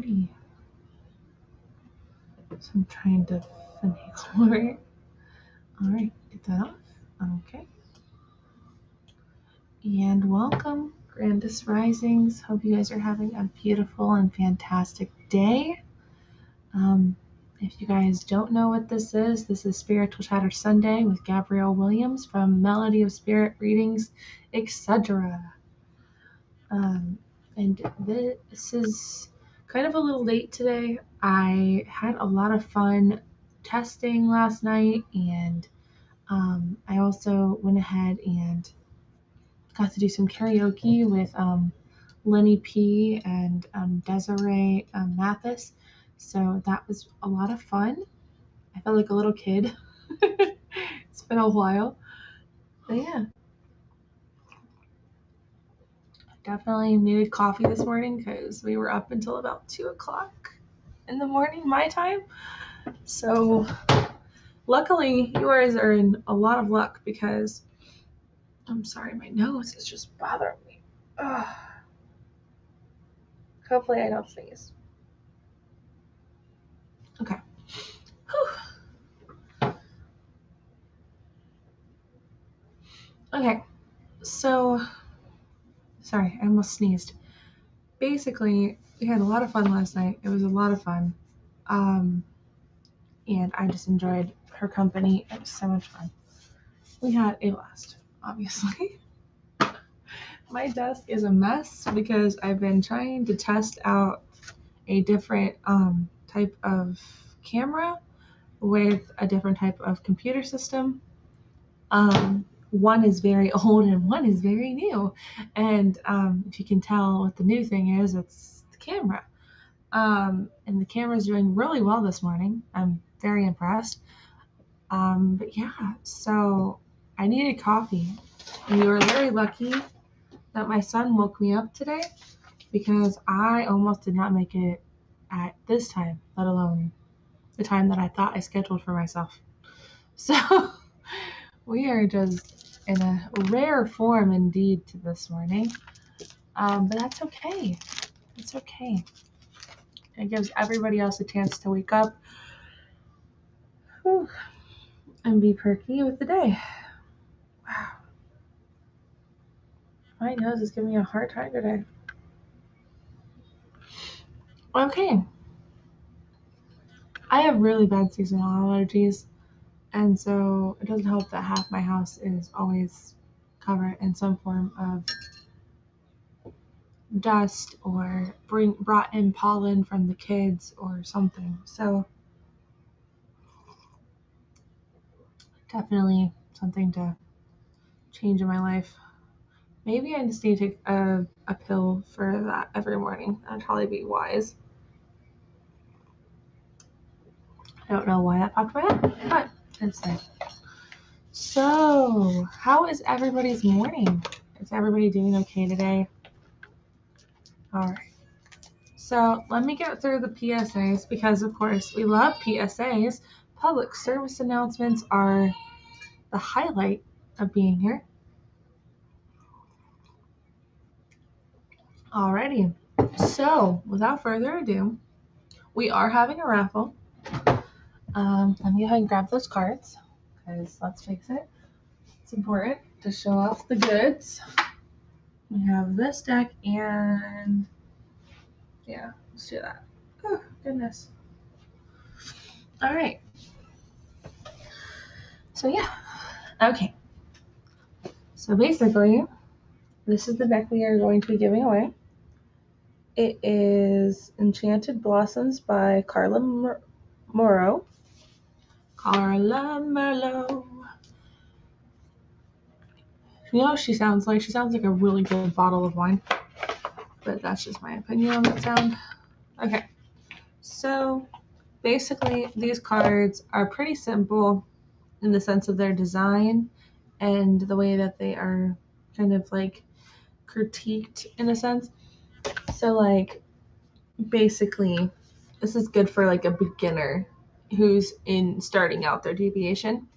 Alrighty. So I'm trying to finagle it. Alright, get that off. Okay. And welcome, Grandest Risings. Hope you guys are having a beautiful and fantastic day. If you guys don't know what this is Spiritual Chatter Sunday with Gabrielle Williams from Melody of Spirit Readings, etc. And this is kind of a little late today. I had a lot of fun testing last night, and I also went ahead and got to do some karaoke with Lenny P and Desiree Mathis. So that was a lot of fun. I felt like a little kid. It's been a while. But yeah. Definitely needed coffee this morning because we were up until about 2 o'clock in the morning, my time. So luckily, yours are in a lot of luck because I'm sorry, my nose is just bothering me. Ugh. Hopefully I don't sneeze. Okay. Whew. Okay, so sorry, I almost sneezed. Basically, we had a lot of fun last night. It was a lot of fun. And I just enjoyed her company. It was so much fun. We had a blast, obviously. My desk is a mess because I've been trying to test out a different type of camera with a different type of computer system. One is very old and one is very new. And if you can tell what the new thing is, it's the camera. And the camera's doing really well this morning. I'm very impressed. But yeah, so I needed coffee. And we were very lucky that my son woke me up today because I almost did not make it at this time, let alone the time that I thought I scheduled for myself. So we are just in a rare form indeed to this morning. But that's okay. It's okay. It gives everybody else a chance to wake up and be perky with the day. Wow. My nose is giving me a hard time today. Okay. I have really bad seasonal allergies, and so it doesn't help that half my house is always covered in some form of dust or brought in pollen from the kids or something. So definitely something to change in my life. Maybe I just need to take a pill for that every morning. That'd probably be wise. I don't know why that popped in my head, but it's there. So, how is everybody's morning? Is everybody doing okay today? All right. So, let me get through the PSAs because, of course, we love PSAs. Public service announcements are the highlight of being here. Alrighty. So, without further ado, we are having a raffle. Let me go ahead and grab those cards because let's face it, it's important to show off the goods. We have this deck and yeah, let's do that. Oh, goodness. All right. So yeah, okay. So basically, this is the deck we are going to be giving away. It is Enchanted Blossoms by Carla Morrow. Carla Merlot. You know what she sounds like? She sounds like a really good bottle of wine. But that's just my opinion on that sound. Okay. So basically, these cards are pretty simple in the sense of their design and the way that they are kind of like critiqued in a sense. So like basically this is good for like a beginner who's starting out their deviation,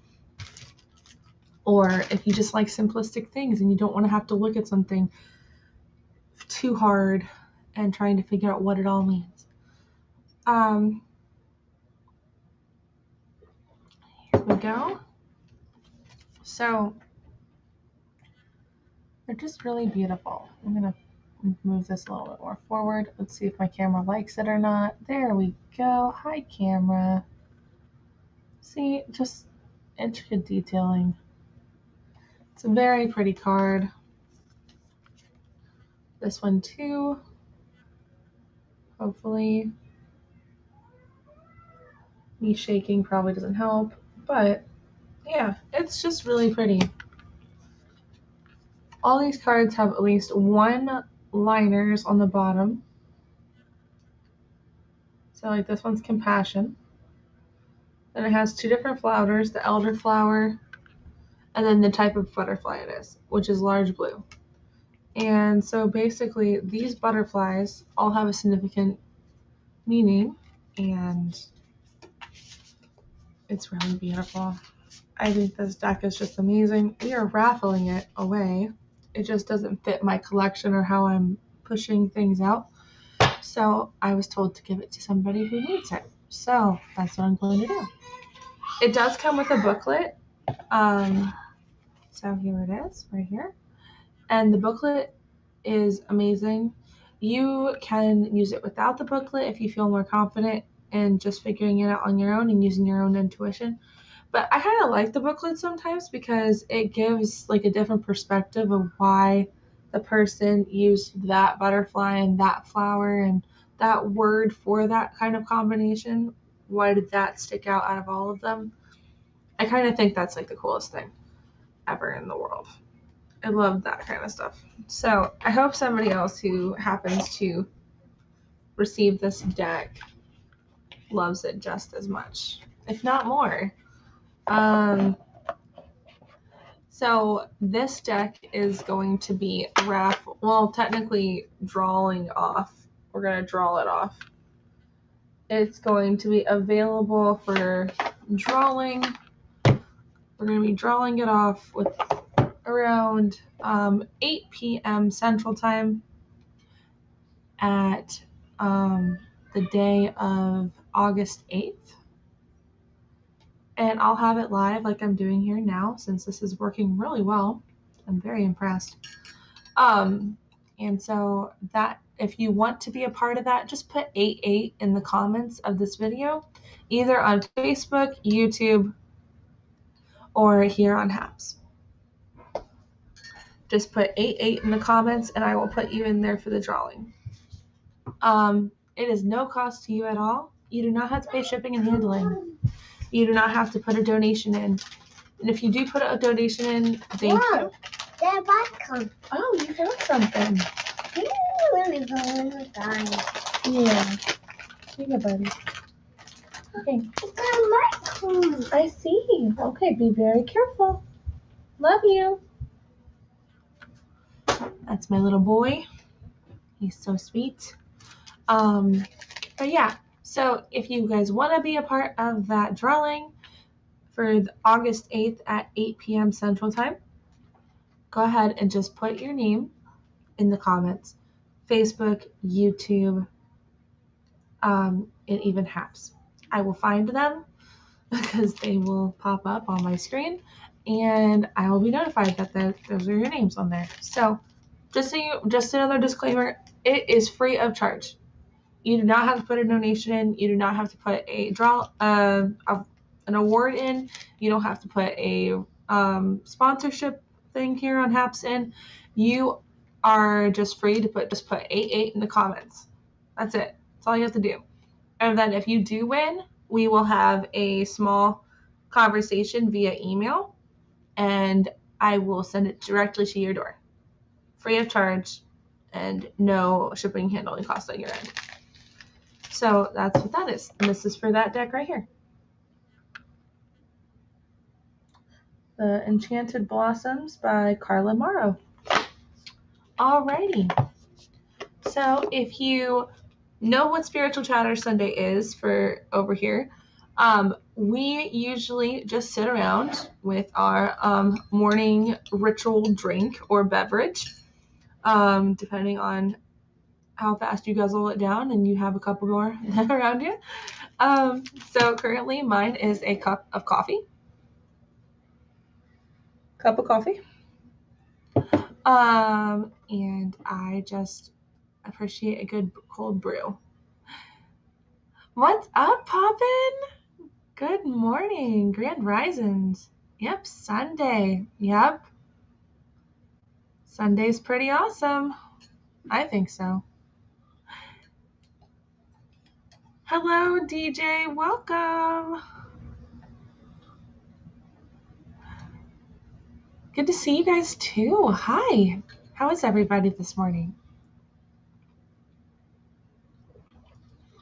or if you just like simplistic things and you don't want to have to look at something too hard and trying to figure out what it all means. Here we go. So they're just really beautiful. I'm gonna move this a little bit more forward. Let's see if my camera likes it or not. There we go. Hi, camera. See, just intricate detailing. It's a very pretty card. This one too. Hopefully. Me shaking probably doesn't help, but yeah, it's just really pretty. All these cards have at least one liners on the bottom. So like this one's Compassion. Then it has two different flowers, the elderflower, and then the type of butterfly it is, which is large blue. And so basically these butterflies all have a significant meaning, and it's really beautiful. I think this deck is just amazing. We are raffling it away. It just doesn't fit my collection or how I'm pushing things out. So I was told to give it to somebody who needs it. So that's what I'm going to do. It does come with a booklet. So here it is, right here. And the booklet is amazing. You can use it without the booklet if you feel more confident in just figuring it out on your own and using your own intuition. But I kind of like the booklet sometimes because it gives like a different perspective of why the person used that butterfly and that flower and that word for that kind of combination. Why did that stick out of all of them? I kind of think that's like the coolest thing ever in the world. I love that kind of stuff. So I hope somebody else who happens to receive this deck loves it just as much, if not more. So this deck is going to be technically drawing off. We're going to draw it off. It's going to be available for drawing. We're going to be drawing it off with around 8 p.m. Central Time at the day of August 8th. And I'll have it live like I'm doing here now since this is working really well. I'm very impressed. And so that if you want to be a part of that, just put 88 in the comments of this video, either on Facebook, YouTube, or here on Haps. Just put 88 in the comments and I will put you in there for the drawing. It is no cost to you at all. You do not have to pay shipping and handling. You do not have to put a donation in. And if you do put a donation in, thank you. There come. Oh, you found something. Yeah. Here, buddy. Okay. I see. Okay, be very careful. Love you. That's my little boy. He's so sweet. But yeah, so if you guys want to be a part of that drawing for August 8th at 8 p.m. Central Time, go ahead and just put your name in the comments. Facebook, YouTube, and even Haps. I will find them because they will pop up on my screen and I will be notified that those are your names on there. So just another disclaimer, it is free of charge. You do not have to put a donation in. You do not have to put an award in. You don't have to put a sponsorship thing here on Haps in. You are just free to put 88 in the comments. That's it. That's all you have to do. And then if you do win, we will have a small conversation via email and I will send it directly to your door. Free of charge and no shipping and handling costs on your end. So that's what that is. And this is for that deck right here. The Enchanted Blossoms by Carla Morrow. Alrighty. So if you know what Spiritual Chatter Sunday is for over here, we usually just sit around with our morning ritual drink or beverage, depending on how fast you guzzle it down and you have a couple more around you. So currently mine is a cup of coffee. And I just appreciate a good cold brew. What's up, Poppin'? Good morning, Grand Risings. Yep, Sunday. Yep. Sunday's pretty awesome. I think so. Hello, DJ. Welcome. Good to see you guys too. Hi. How is everybody this morning?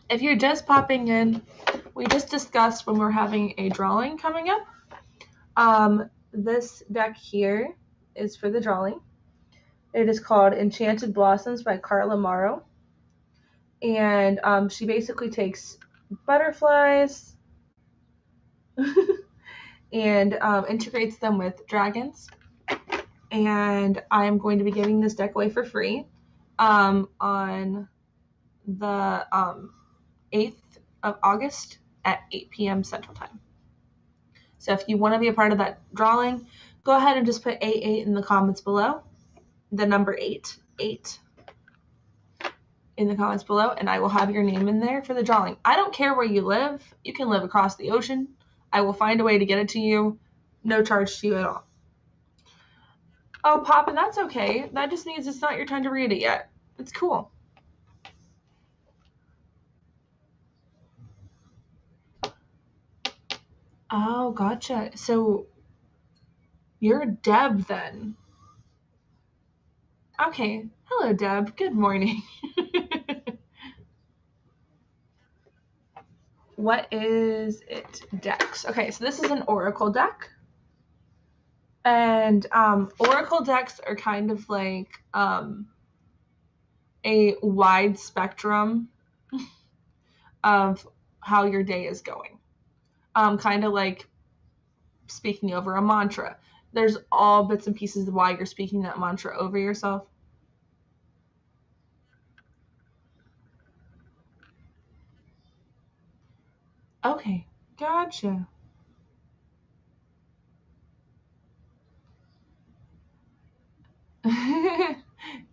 If you're just popping in, we just discussed when we're having a drawing coming up. This deck here is for the drawing. It is called Enchanted Blossoms by Carla Morrow. And she basically takes butterflies and integrates them with dragons. And I'm going to be giving this deck away for free on the 8th of August at 8 p.m. Central Time. So if you want to be a part of that drawing, go ahead and just put 88 in the comments below. The number 8 in the comments below, and I will have your name in there for the drawing. I don't care where you live. You can live across the ocean. I will find a way to get it to you. No charge to you at all. Oh, Pop, and that's okay. That just means it's not your time to read it yet. It's cool. Oh, gotcha. So you're Deb then. Okay. Hello, Deb. Good morning. What is it? Decks. Okay, so this is an oracle deck. And oracle decks are kind of like a wide spectrum of how your day is going. Kind of like speaking over a mantra. There's all bits and pieces of why you're speaking that mantra over yourself. Okay, gotcha.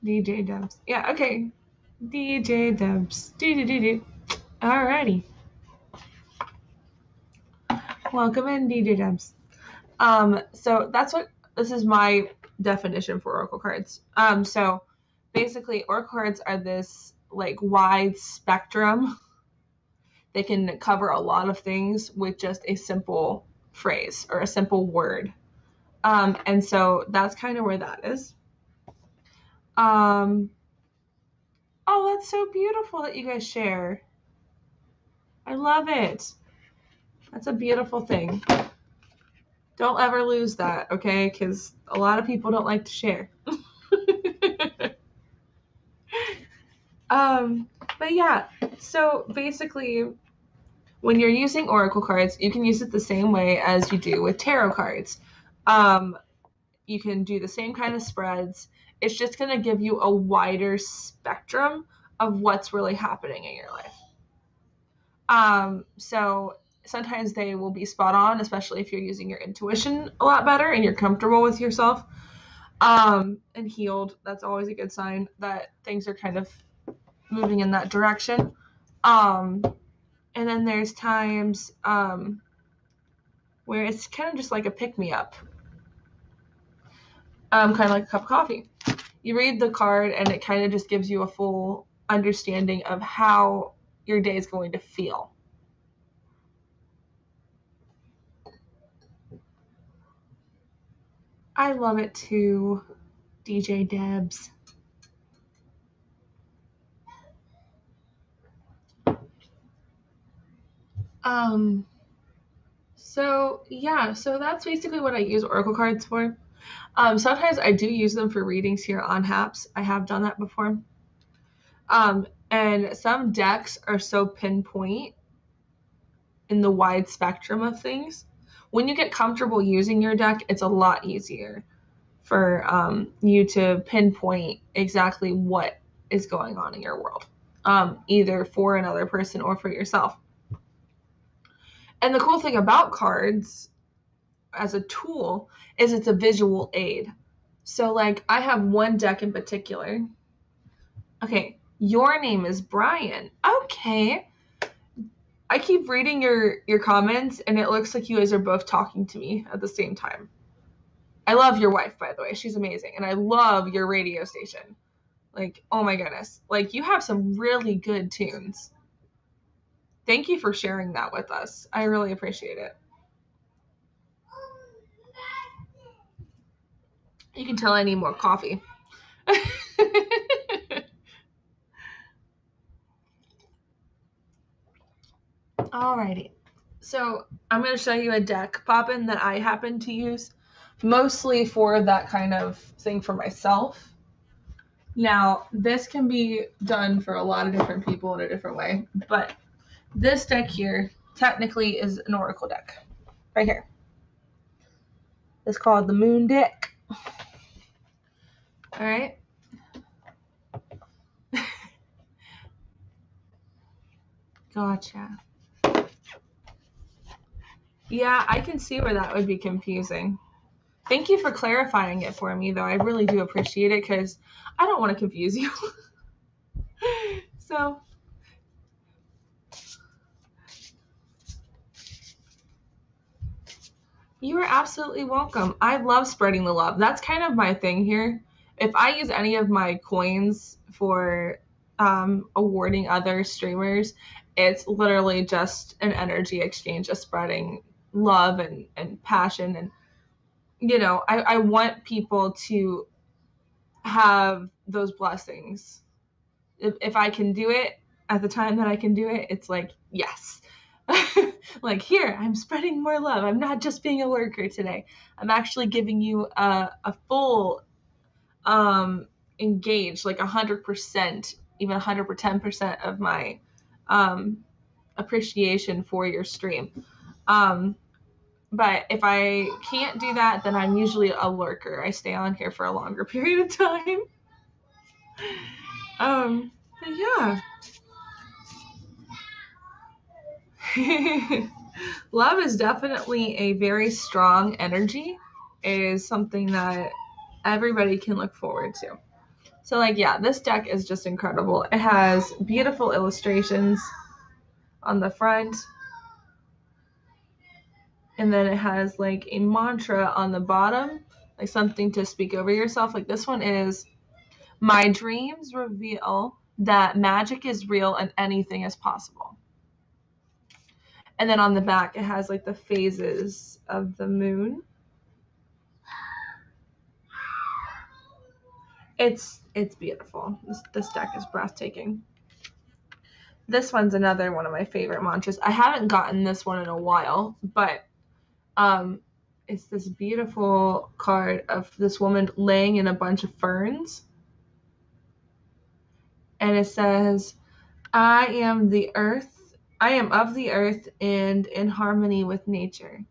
DJ Dubs. Yeah, okay. DJ Dubs. Do. Alrighty. Welcome in, DJ Dubs. So this is my definition for oracle cards. So basically oracle cards are this like wide spectrum. They can cover a lot of things with just a simple phrase or a simple word. And so that's kind of where that is. Oh, that's so beautiful that you guys share. I love it. That's a beautiful thing. Don't ever lose that, okay? Because a lot of people don't like to share. But yeah, so basically, when you're using oracle cards, you can use it the same way as you do with tarot cards. You can do the same kind of spreads. It's just going to give you a wider spectrum of what's really happening in your life. So sometimes they will be spot on, especially if you're using your intuition a lot better and you're comfortable with yourself, and healed. That's always a good sign that things are kind of moving in that direction. And then there's times where it's kind of just like a pick-me-up. Kind of like a cup of coffee. You read the card and it kind of just gives you a full understanding of how your day is going to feel. I love it too, DJ Debs. So that's basically what I use oracle cards for. Sometimes I do use them for readings here on Haps. I have done that before. And some decks are so pinpoint in the wide spectrum of things. When you get comfortable using your deck, it's a lot easier for you to pinpoint exactly what is going on in your world, either for another person or for yourself. And the cool thing about cards as a tool is it's a visual aid. So like I have one deck in particular. Okay, your name is Brian. Okay. I keep reading your comments and it looks like you guys are both talking to me at the same time. I love your wife, by the way. She's amazing. And I love your radio station. Like, oh my goodness. Like, you have some really good tunes. Thank you for sharing that with us. I really appreciate it. You can tell I need more coffee. Alrighty. So I'm going to show you a deck, Poppin, that I happen to use mostly for that kind of thing for myself. Now, this can be done for a lot of different people in a different way, but this deck here technically is an oracle deck. Right here. It's called the Moon deck. Alright. Gotcha. Yeah, I can see where that would be confusing. Thank you for clarifying it for me, though. I really do appreciate it because I don't want to confuse you. So, you are absolutely welcome. I love spreading the love. That's kind of my thing here. If I use any of my coins for awarding other streamers, it's literally just an energy exchange of spreading love and passion. And, you know, I want people to have those blessings. If I can do it at the time that I can do it, it's like, yes. Like, here, I'm spreading more love. I'm not just being a lurker today. I'm actually giving you a full engage, like 100%, even 110% of my appreciation for your stream. But if I can't do that, then I'm usually a lurker. I stay on here for a longer period of time. But yeah. Love is definitely a very strong energy. It is something that everybody can look forward to. So like, yeah, this deck is just incredible. It has beautiful illustrations on the front. And then it has like a mantra on the bottom, like something to speak over yourself. Like this one is, my dreams reveal that magic is real and anything is possible. And then on the back, it has like the phases of the moon. It's beautiful. This deck is breathtaking. This one's another one of my favorite mantras. I haven't gotten this one in a while, but it's this beautiful card of this woman laying in a bunch of ferns. And it says, I am of the earth and in harmony with nature.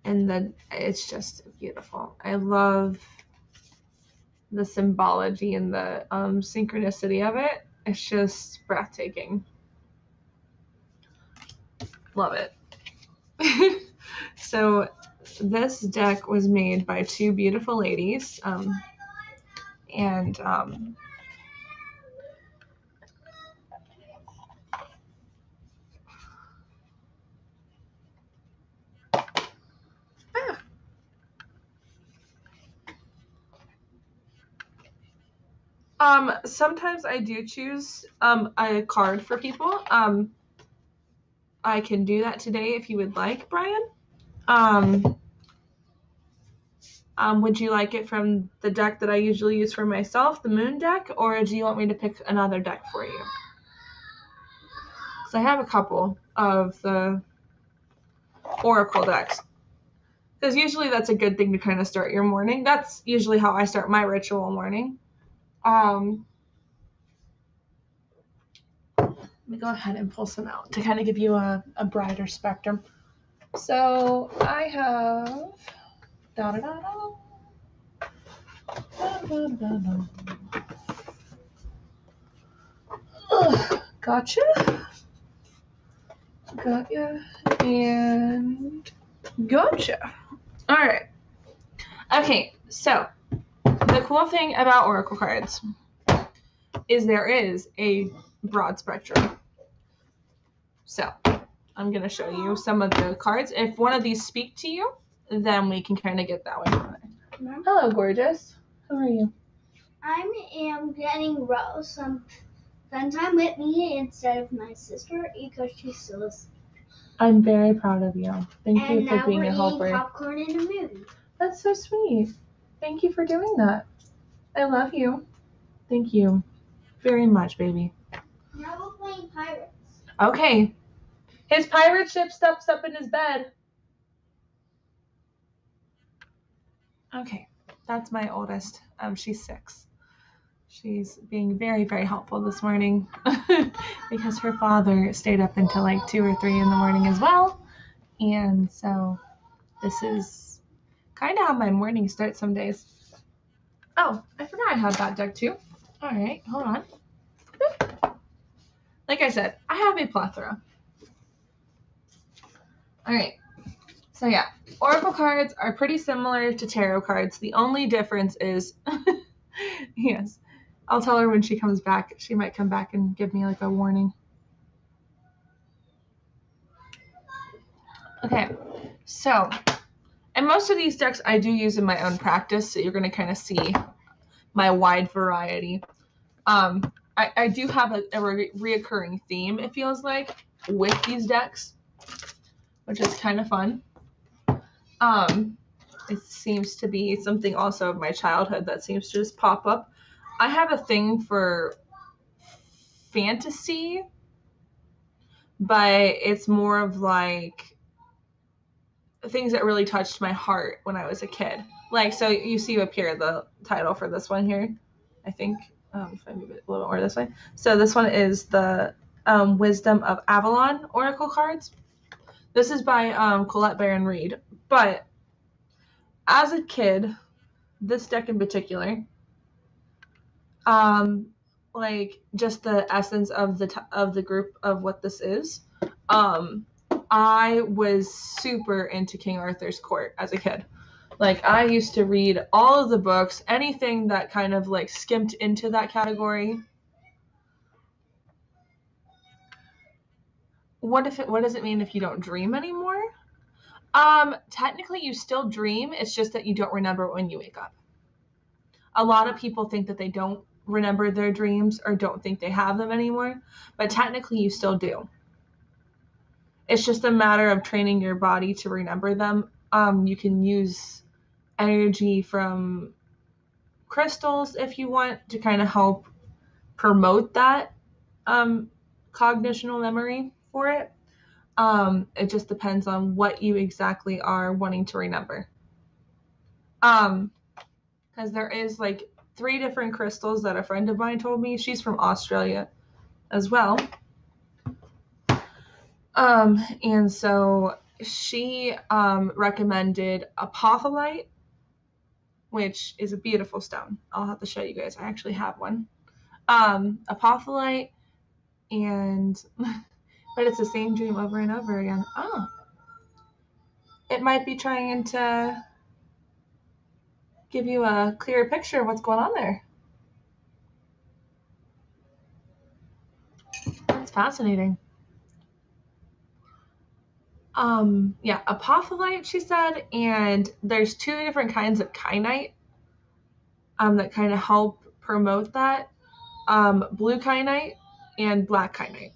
And then it's just beautiful. I love the symbology and the synchronicity of it. It's just breathtaking. Love it. So this deck was made by two beautiful ladies. Sometimes I do choose a card for people. I can do that today if you would like, Brian. Would you like it from the deck that I usually use for myself, the Moon deck, or do you want me to pick another deck for you? Because I have a couple of the Oracle decks. Because usually that's a good thing to kind of start your morning. That's usually how I start my ritual morning. Let me go ahead and pull some out to kind of give you a brighter spectrum. So I have Gotcha. And gotcha. All right. Okay, so the cool thing about oracle cards is there is a broad spectrum. So I'm going to show you some of the cards. If one of these speak to you, then we can kind of get that way from it. Hello, gorgeous. How are you? I am getting Rose some fun time with me instead of my sister because she's still asleep. I'm very proud of you. Thank you for being a helper. And now we're eating popcorn in a movie. That's so sweet. Thank you for doing that. I love you. Thank you very much, baby. Now we're playing pirates. Okay. His pirate ship steps up in his bed. Okay. That's my oldest. She's 6. She's being very, very helpful this morning because her father stayed up until like 2 or 3 in the morning as well. And so this is kind of how my morning starts some days. Oh, I forgot I had that deck too. All right, hold on. Like I said, I have a plethora. All right. So yeah, oracle cards are pretty similar to tarot cards. The only difference is, yes, I'll tell her when she comes back. She might come back and give me like a warning. Okay, so, and most of these decks I do use in my own practice, so you're going to kind of see my wide variety. I do have a reoccurring theme, it feels like, with these decks, which is kind of fun. It seems to be something also of my childhood that seems to just pop up. I have a thing for fantasy, but it's more of like things that really touched my heart when I was a kid. Like, so you see up here the title for this one here, I think. If I move it a little more this way. So this one is the Wisdom of Avalon Oracle cards. This is by Colette Baron Reid. But as a kid, this deck in particular, like just the essence of the group of what this is, I was super into King Arthur's Court as a kid. Like, I used to read all of the books, anything that kind of like skimped into that category. What does it mean if you don't dream anymore? Technically you still dream, it's just that you don't remember when you wake up. A lot of people think that they don't remember their dreams or don't think they have them anymore, but technically you still do. It's just a matter of training your body to remember them. You can use energy from crystals if you want to kind of help promote that cognitional memory for it. It just depends on what you exactly are wanting to remember. Because there is like 3 different crystals that a friend of mine told me. She's from Australia as well. And so she recommended apophyllite, which is a beautiful stone. I'll have to show you guys. I actually have one. Apophyllite, and but it's the same dream over and over again. Oh, it might be trying to give you a clearer picture of what's going on there. That's fascinating. Yeah, apophyllite, she said, and there's 2 different kinds of kyanite that kind of help promote that. Blue kyanite and black kyanite.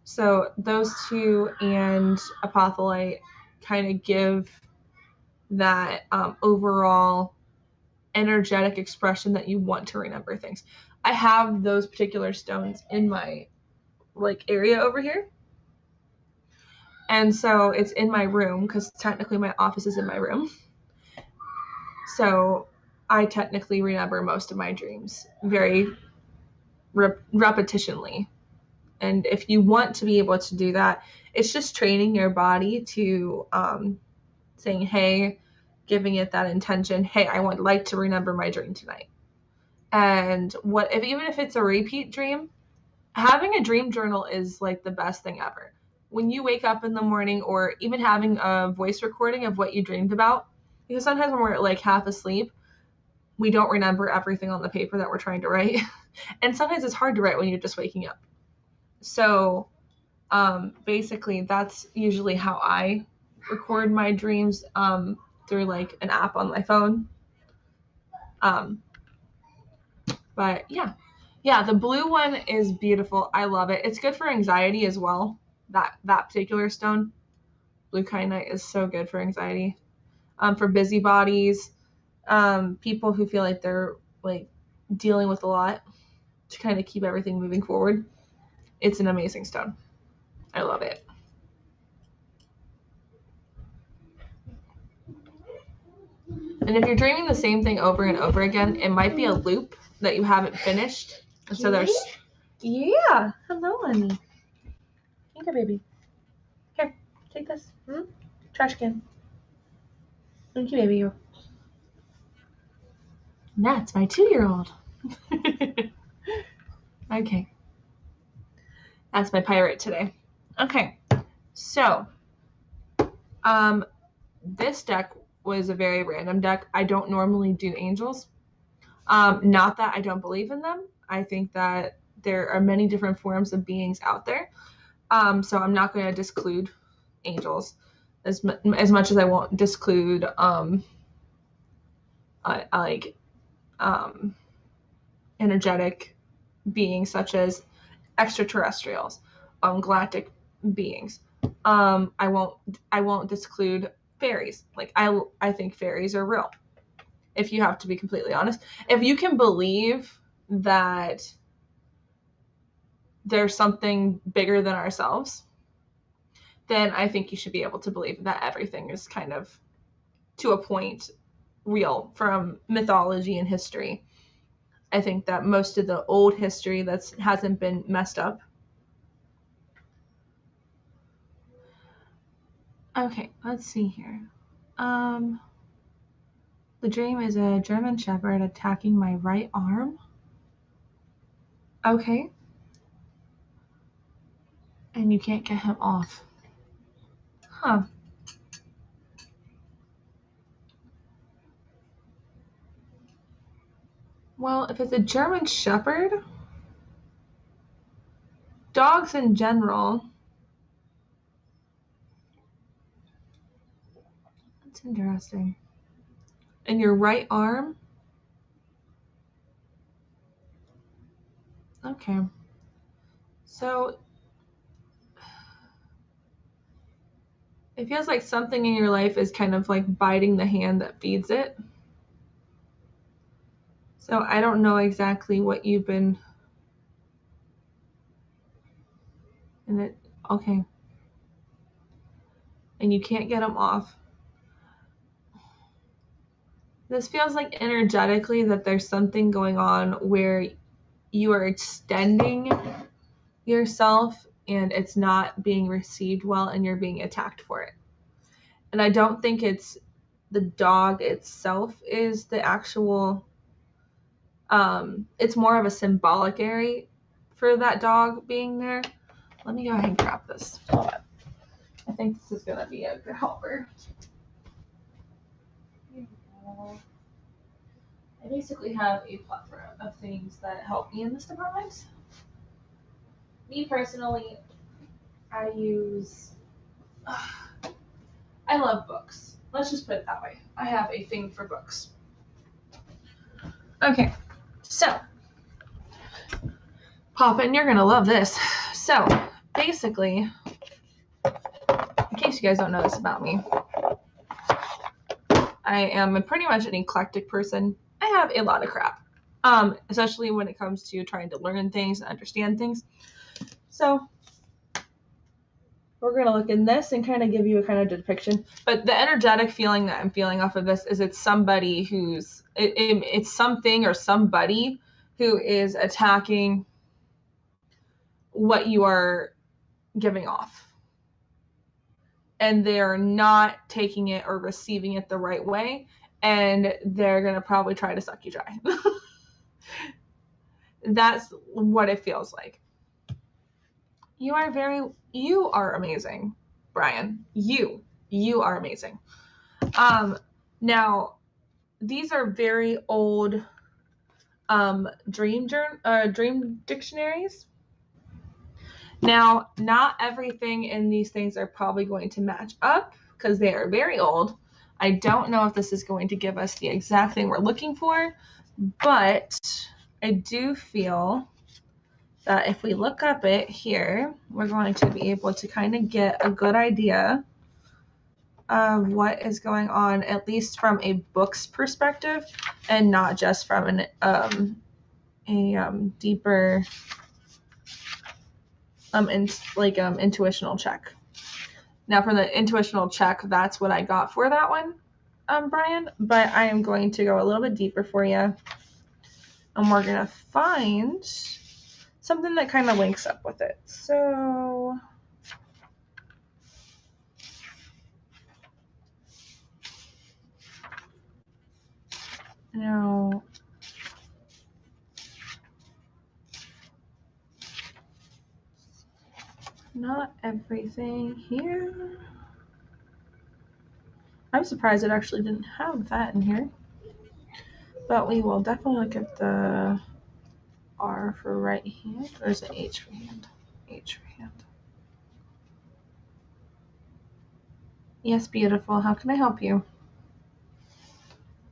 So those 2 and apophyllite kind of give that overall energetic expression that you want to remember things. I have those particular stones in my like area over here. And so it's in my room because technically my office is in my room. So I technically remember most of my dreams very repetitionally. And if you want to be able to do that, it's just training your body to saying, hey, giving it that intention, hey, I would like to remember my dream tonight. And even if it's a repeat dream, having a dream journal is like the best thing ever. When you wake up in the morning, or even having a voice recording of what you dreamed about, because sometimes when we're like half asleep, we don't remember everything on the paper that we're trying to write. And sometimes it's hard to write when you're just waking up. So basically that's usually how I record my dreams, through like an app on my phone. But yeah, the blue one is beautiful. I love it. It's good for anxiety as well. That particular stone, blue kyanite, is so good for anxiety. For busybodies, people who feel like they're like dealing with a lot, to kind of keep everything moving forward. It's an amazing stone. I love it. And if you're dreaming the same thing over and over again, it might be a loop that you haven't finished. And so there's, yeah, hello, honey. Here, baby. Here, take this. Trash can. Thank you, baby. That's my 2-year-old. Okay. That's my pirate today. Okay. So, this deck was a very random deck. I don't normally do angels. Not that I don't believe in them. I think that there are many different forms of beings out there. So I'm not going to disclude angels as much as I won't disclude energetic beings such as extraterrestrials, galactic beings. I won't disclude fairies. Like I think fairies are real. If you have to be completely honest, if you can believe that there's something bigger than ourselves, then I think you should be able to believe that everything is kind of, to a point, real from mythology and history. I think that most of the old history that hasn't been messed up. Okay, let's see here. The dream is a German Shepherd attacking my right arm. Okay. And you can't get him off. Huh. Well, if it's a German Shepherd, dogs in general. That's interesting. And your right arm? Okay. So it feels like something in your life is kind of like biting the hand that feeds it. So I don't know exactly what you've been. And it, okay. And you can't get them off. This feels like energetically that there's something going on where you are extending yourself and it's not being received well and you're being attacked for it. And I don't think it's the dog itself is the actual, it's more of a symbolic area for that dog being there. Let me go ahead and grab this. Hold on. I think this is going to be a good helper. I basically have a plethora of things that help me in this department. Me personally, I love books. Let's just put it that way. I have a thing for books. Okay, so, Poppin', you're gonna love this. So, basically, in case you guys don't know this about me, I am pretty much an eclectic person. I have a lot of crap, especially when it comes to trying to learn things and understand things. So we're going to look in this and kind of give you a kind of depiction. But the energetic feeling that I'm feeling off of this is it's somebody who's, it's something or somebody who is attacking what you are giving off. And they're not taking it or receiving it the right way. And they're going to probably try to suck you dry. That's what it feels like. You are amazing, Brian. You are amazing. Now, these are very old dream dictionaries. Now, not everything in these things are probably going to match up because they are very old. I don't know if this is going to give us the exact thing we're looking for, but I do feel that if we look up it here, we're going to be able to kind of get a good idea of what is going on, at least from a book's perspective, and not just from a deeper intuitional check. Now, for the intuitional check, that's what I got for that one, Brian. But I am going to go a little bit deeper for you, and we're gonna find something that kind of links up with it. So. Now, not everything here. I'm surprised it actually didn't have that in here. But we will definitely look at the R for right hand. Or is it H for hand? H for hand. Yes, beautiful. How can I help you?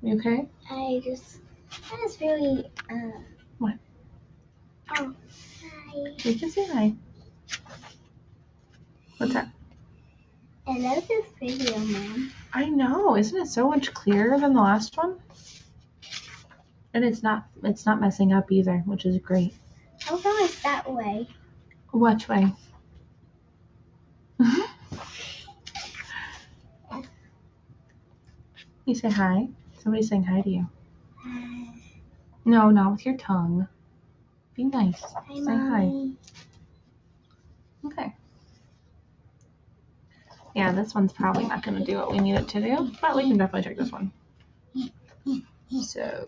You okay? I just really, What? Oh, hi. You can say hi. What's that? I love this video, Mom. I know. Isn't it so much clearer than the last one? And it's not messing up either, which is great. How come it's that way? Which way? You say hi. Somebody's saying hi to you. No, not with your tongue. Be nice. Hi, Say Mommy. hi. Okay. Yeah, this one's probably not going to do what we need it to do, but we can definitely check this one. So,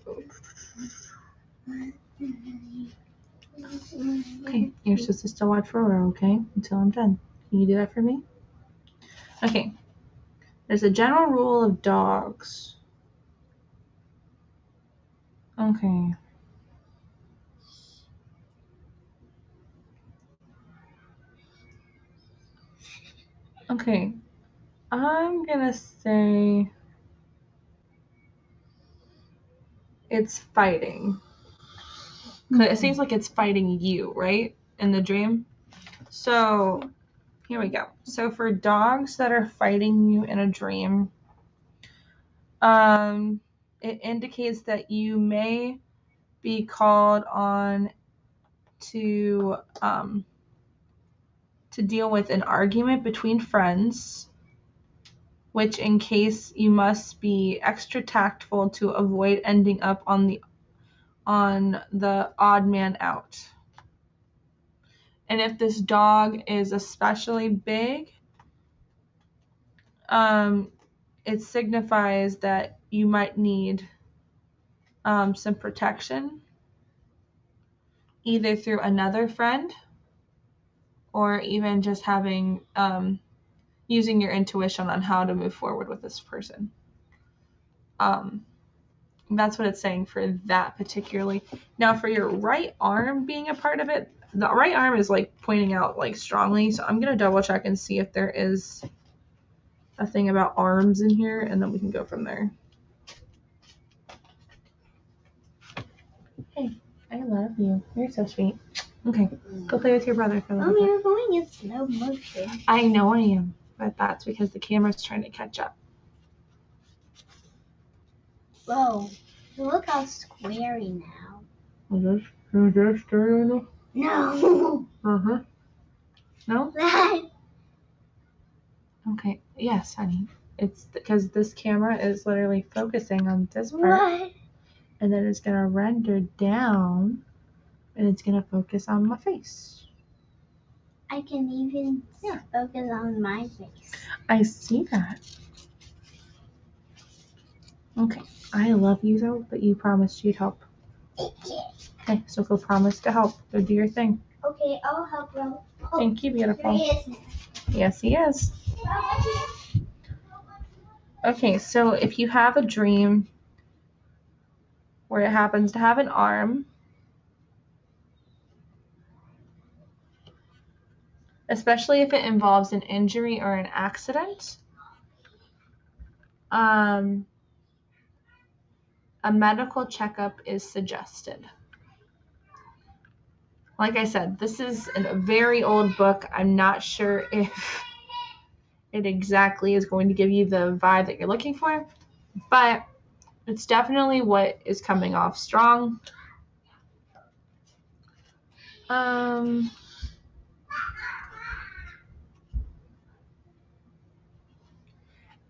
okay, you're supposed to still watch Aurora, okay, until I'm done. Can you do that for me? Okay. There's a general rule of dogs. Okay. Okay. I'm gonna say it's fighting. It seems like it's fighting you, right? In the dream. So, here we go. So for dogs that are fighting you in a dream, it indicates that you may be called on to deal with an argument between friends, which in case you must be extra tactful to avoid ending up on the odd man out. And if this dog is especially big, it signifies that you might need some protection, either through another friend or even just having using your intuition on how to move forward with this person. That's what it's saying for that particularly. Now for your right arm being a part of it, the right arm is like pointing out like strongly, so I'm gonna double check and see if there is a thing about arms in here, and then we can go from there. Hey, I love you. You're so sweet. Okay, go play with your brother for a little Mom, bit. you're going in slow motion. I know I am, but that's because the camera's trying to catch up. Whoa, look how squarey now. Is this stereo? No. Uh-huh. No? That. Okay. Yes, honey. It's because this camera is literally focusing on this part. What? And then it's going to render down and it's going to focus on my face. I can even focus on my face. I see that. Okay. I love you though, but you promised you'd help. Okay, so go promise to help. Go do your thing. Okay, I'll help Thank you, beautiful. He is now. Yes, he is. Okay, so if you have a dream where it happens to have an arm, especially if it involves an injury or an accident, a medical checkup is suggested. Like I said, this is a very old book. I'm not sure if it exactly is going to give you the vibe that you're looking for, but it's definitely what is coming off strong.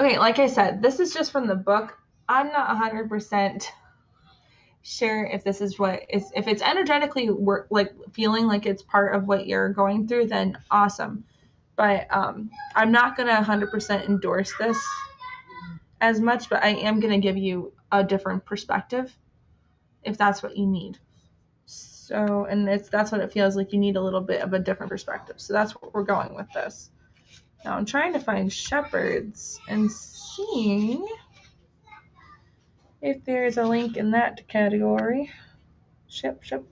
Okay, like I said, this is just from the book. I'm not 100% sure if this is what is, if it's energetically like feeling like it's part of what you're going through, then awesome. But I'm not going to 100% endorse this as much, but I am going to give you a different perspective if that's what you need. So, and that's what it feels like. You need a little bit of a different perspective. So that's what we're going with this. Now I'm trying to find shepherds and seeing if there's a link in that category. Ships. Isn't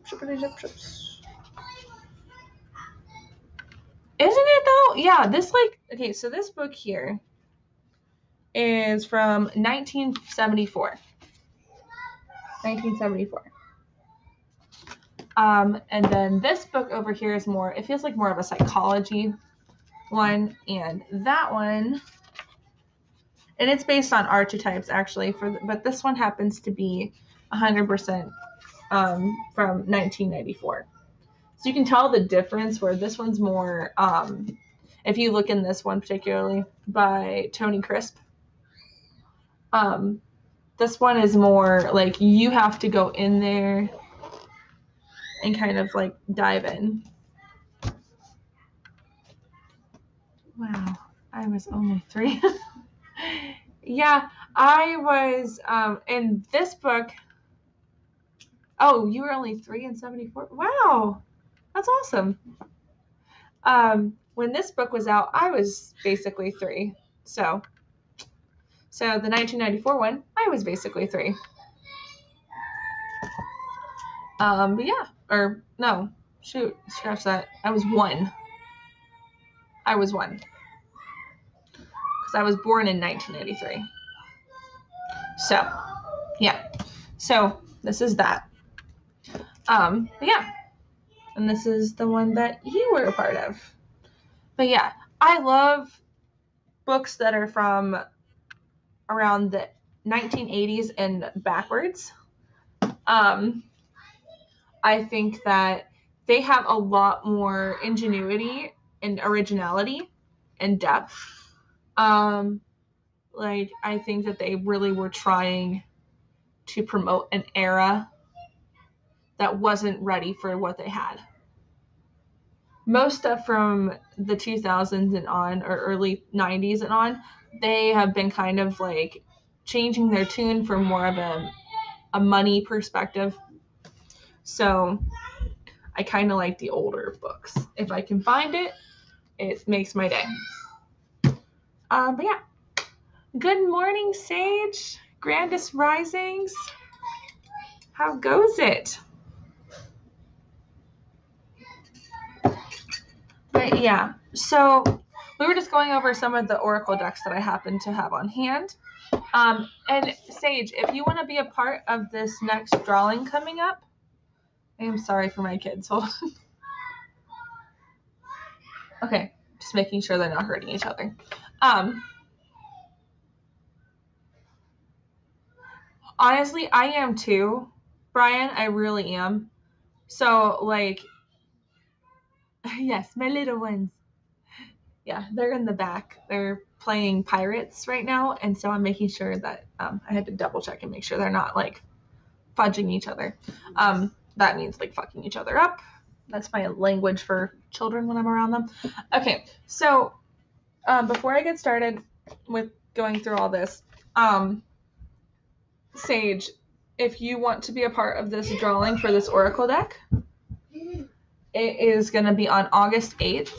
it though? Yeah, this okay, so this book here is from 1974. 1974. And then this book over here is more, it feels like more of a psychology one, and that one, and it's based on archetypes actually, but this one happens to be 100% from 1994. So you can tell the difference where this one's more, if you look in this one particularly by Tony Crisp, this one is more like you have to go in there and kind of like dive in. Wow, I was only 3. Yeah, I was in this book. Oh, you were only 3 in 74? Wow, that's awesome. When this book was out, I was basically 3. So the 1994 one, I was basically 3. But yeah, or no, shoot, scratch that. I was 1. Because I was born in 1983. So, yeah. So this is that. But yeah. And this is the one that you were a part of. But yeah, I love books that are from around the 1980s and backwards. I think that they have a lot more ingenuity and originality and depth. Like, I think that they really were trying to promote an era that wasn't ready for what they had. Most stuff from the 2000s and on, or early 90s and on, they have been kind of like changing their tune for more of a money perspective. So I kind of like the older books. If I can find it, it makes my day. But yeah. Good morning, Sage. Grandest Risings. How goes it? But yeah, so we were just going over some of the Oracle decks that I happen to have on hand. And Sage, if you want to be a part of this next drawing coming up, I am sorry for my kids. Hold on. Okay, just making sure they're not hurting each other. Honestly, I am too, Brian. I really am. So, like, yes, my little ones. Yeah, they're in the back. They're playing pirates right now, and so I'm making sure that I had to double check and make sure they're not like fudging each other. That means like fucking each other up. That's my language for children when I'm around them. Okay, so before I get started with going through all this, Sage, if you want to be a part of this drawing for this Oracle deck, it is going to be on August 8th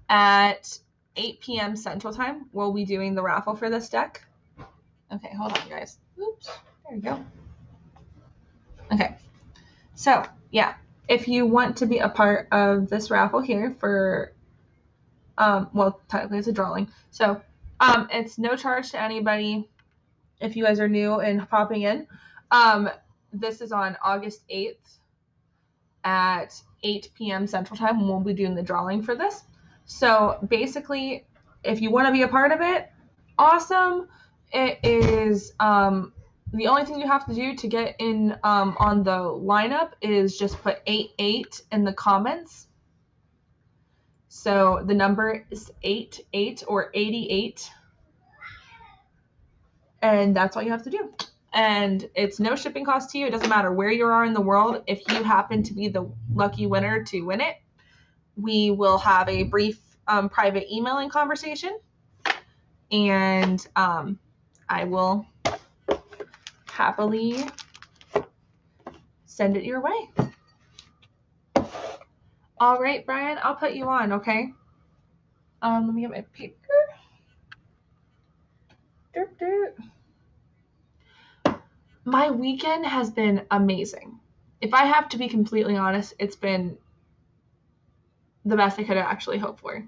at 8 p.m. Central Time. We'll be doing the raffle for this deck. Okay, hold on, guys. Oops, there we go. Okay, so yeah, if you want to be a part of this raffle here for, well, technically it's a drawing. So it's no charge to anybody if you guys are new and popping in. This is on August 8th at 8 p.m. Central Time when we'll be doing the drawing for this. So basically, if you want to be a part of it, awesome. It is the only thing you have to do to get in on the lineup is just put 88 in the comments. So the number is 88 or 88. And that's all you have to do. And it's no shipping cost to you. It doesn't matter where you are in the world. If you happen to be the lucky winner to win it, we will have a brief private emailing conversation. And I will happily send it your way. All right, Brian, I'll put you on, okay? Let me get my paper. Derp, derp. My weekend has been amazing. If I have to be completely honest, it's been the best I could have actually hoped for.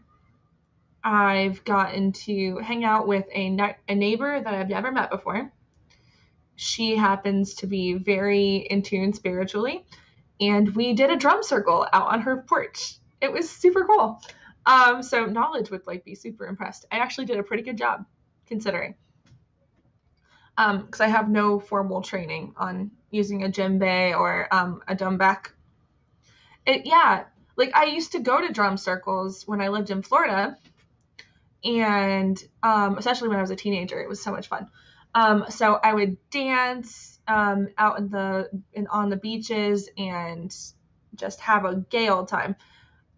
I've gotten to hang out with a neighbor that I've never met before. She happens to be very in tune spiritually, and we did a drum circle out on her porch. It was super cool. So knowledge would be super impressed. I actually did a pretty good job considering. Because I have no formal training on using a djembe or a doumbek. I used to go to drum circles when I lived in Florida, and especially when I was a teenager, it was so much fun. So I would dance out on the beaches and just have a gay old time.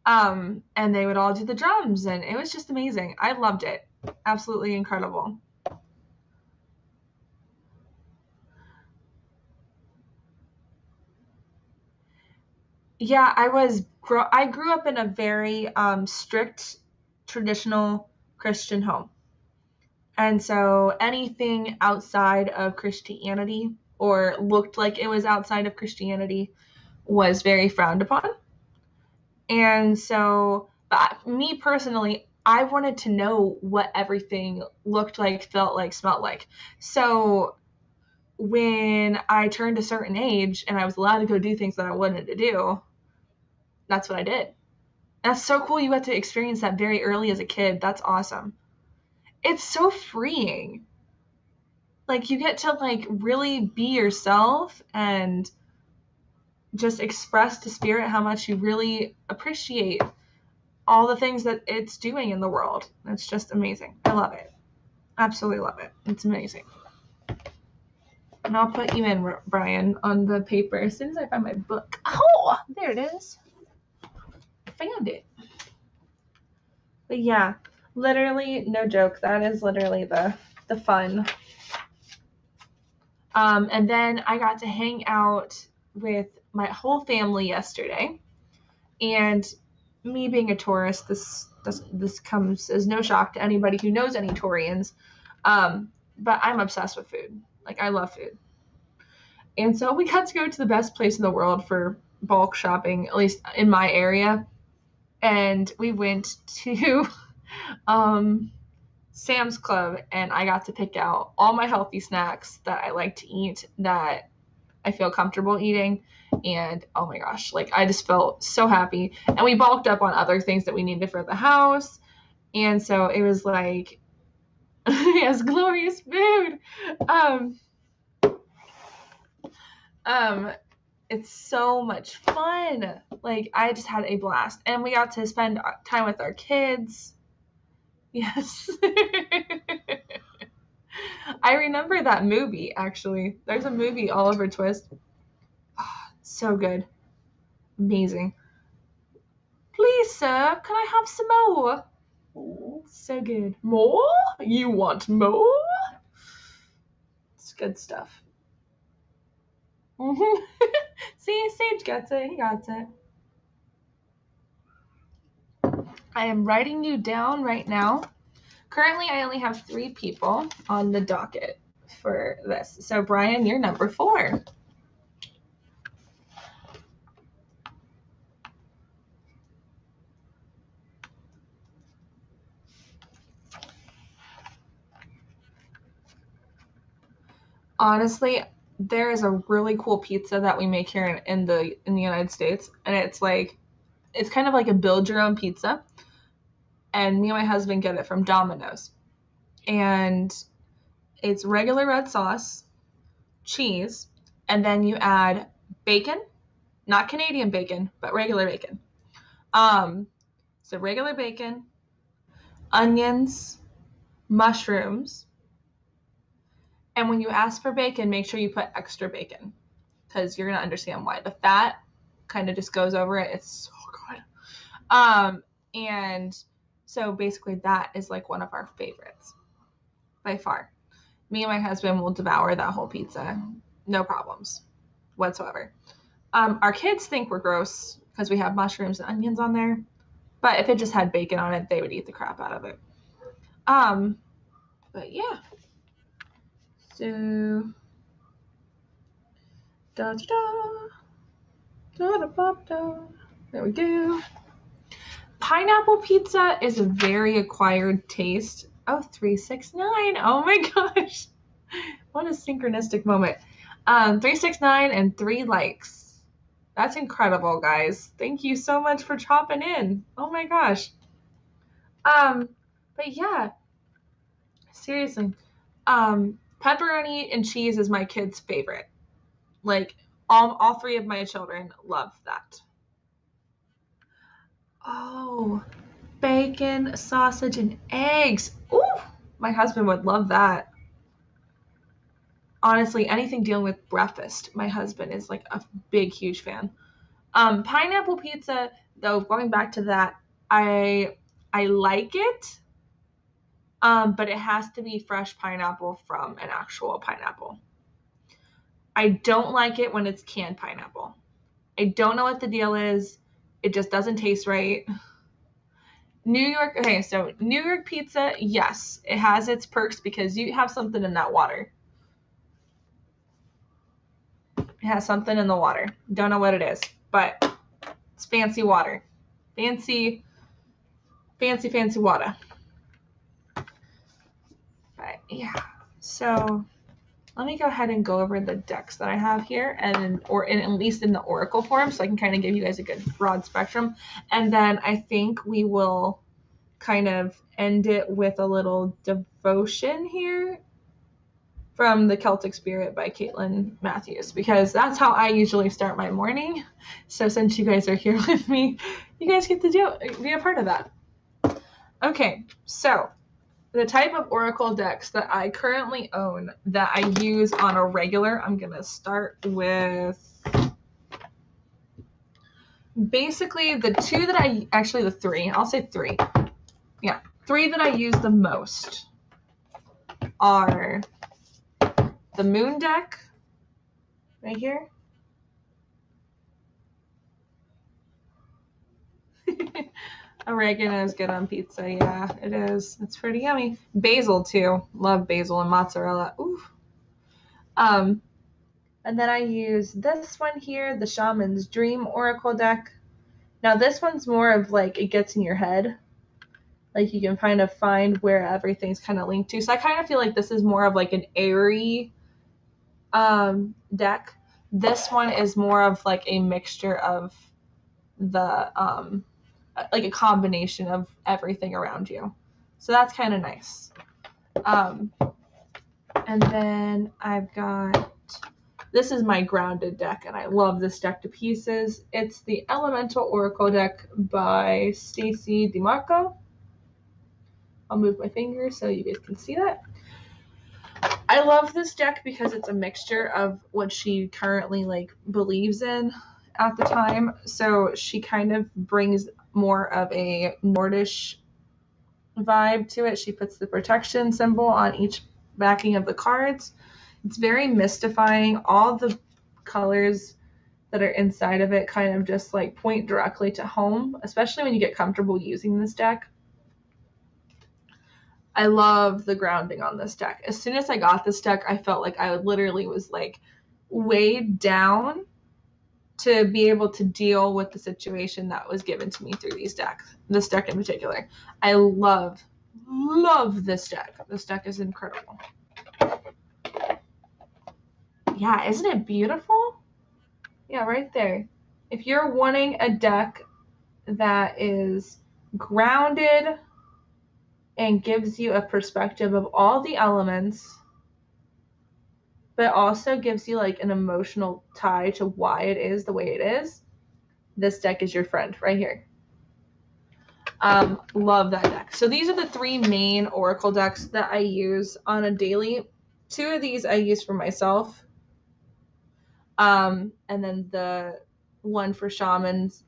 And they would all do the drums, and it was just amazing. I loved it. Absolutely incredible. Yeah, I grew up in a very strict, traditional Christian home. And so anything outside of Christianity or looked like it was outside of Christianity was very frowned upon. And so, me personally, I wanted to know what everything looked like, felt like, smelled like. So when I turned a certain age and I was allowed to go do things that I wanted to do, that's what I did. That's so cool you got to experience that very early as a kid. That's awesome. It's so freeing. You get to really be yourself and just express to spirit how much you really appreciate all the things that it's doing in the world. It's just amazing. I love it. Absolutely love it. It's amazing. And I'll put you in, Brian, on the paper as soon as I find my book. Oh, there it is. Found it. But yeah, literally, no joke. That is literally the fun. And then I got to hang out with my whole family yesterday. And me being a tourist, this comes as no shock to anybody who knows any Taurians. But I'm obsessed with food. I love food. And so we got to go to the best place in the world for bulk shopping, at least in my area. And we went to Sam's Club, and I got to pick out all my healthy snacks that I like to eat, that I feel comfortable eating. And oh my gosh, I just felt so happy. And we bulked up on other things that we needed for the house. And so it was yes, glorious food. It's so much fun. I just had a blast. And we got to spend time with our kids. Yes. I remember that movie, actually. There's a movie, Oliver Twist. Oh, so good. Amazing. Please, sir, can I have some more? Oh, so good. More? You want more? It's good stuff. Mm-hmm. See, Sage gets it. He got it. I am writing you down right now. Currently, I only have 3 people on the docket for this. So, Brian, you're number 4. Honestly, there is a really cool pizza that we make here in the United States, and it's kind of like a build your own pizza. And me and my husband get it from Domino's. And it's regular red sauce, cheese, and then you add bacon, not Canadian bacon, but regular bacon. So regular bacon, onions, mushrooms, and when you ask for bacon, make sure you put extra bacon because you're gonna understand why. The fat kind of just goes over it. It's so good. And so basically that is like one of our favorites by far. Me and my husband will devour that whole pizza, no problems whatsoever. Our kids think we're gross because we have mushrooms and onions on there, but if it just had bacon on it, they would eat the crap out of it. But yeah. So da da da da da. There we go. Pineapple pizza is a very acquired taste. Oh, 369. Oh my gosh. What a synchronistic moment. 369 and 3 likes. That's incredible, guys. Thank you so much for chopping in. Oh my gosh. But yeah. Seriously. Pepperoni and cheese is my kid's favorite. Like all 3 of my children love that. Oh, bacon, sausage, and eggs. Ooh, my husband would love that. Honestly, anything dealing with breakfast, my husband is like a big, huge fan. Pineapple pizza, though, going back to that, I like it, but it has to be fresh pineapple from an actual pineapple. I don't like it when it's canned pineapple. I don't know what the deal is. It just doesn't taste right. New York, okay, so New York pizza, yes, it has its perks because you have something in that water. It has something in the water. Don't know what it is, but it's fancy water. Fancy water. But yeah, so let me go ahead and go over the decks that I have here, at least in the Oracle form, so I can kind of give you guys a good broad spectrum. And then I think we will kind of end it with a little devotion here from the Celtic Spirit by Caitlin Matthews, because that's how I usually start my morning. So since you guys are here with me, you guys get to be a part of that. Okay, so the type of Oracle decks that I currently own that I use on a regular, I'm going to start with basically the 3, I'll say 3. Yeah, 3 that I use the most are the Moon deck right here. Oregano is good on pizza. Yeah, it is. It's pretty yummy. Basil too. Love basil and mozzarella. Ooh. And then I use this one here, the Shaman's Dream Oracle deck. Now this one's more of like it gets in your head. Like you can kind of find where everything's kind of linked to. So I kind of feel like this is more of like an airy deck. This one is more of like a mixture of the like a combination of everything around you. So that's kind of nice. And then I've got, this is my grounded deck, and I love this deck to pieces. It's the Elemental Oracle deck by Stacey DeMarco. I'll move my finger so you guys can see that. I love this deck because it's a mixture of what she currently like believes in at the time. So she kind of brings more of a Nordish vibe to it. She puts the protection symbol on each backing of the cards. It's very mystifying. All the colors that are inside of it kind of just like point directly to home, especially when you get comfortable using this deck. I love the grounding on this deck. As soon as I got this deck, I felt like I literally was like weighed down to be able to deal with the situation that was given to me through this deck in particular. I love this deck. This deck is incredible. Yeah, isn't it beautiful? Yeah, right there. If you're wanting a deck that is grounded and gives you a perspective of all the elements, but also gives you like an emotional tie to why it is the way it is, this deck is your friend right here. Love that deck. So these are the 3 main Oracle decks that I use on a daily. 2 of these I use for myself. And then the one for Shaman's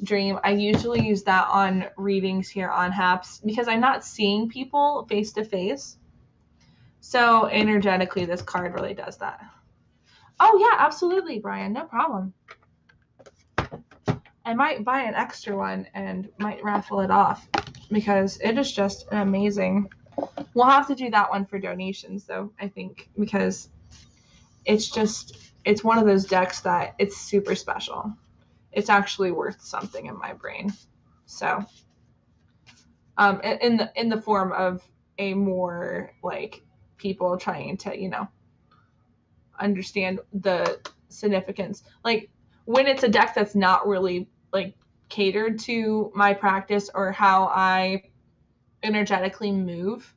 Dream, I usually use that on readings here on Haps because I'm not seeing people face to face. So energetically, this card really does that. Oh yeah, absolutely, Brian. No problem. I might buy an extra one and might raffle it off because it is just an amazing. We'll have to do that one for donations though, I think, because it's one of those decks that it's super special. It's actually worth something in my brain. So, in the form of a more like people trying to, understand the significance. Like when it's a deck that's not really like catered to my practice or how I energetically move,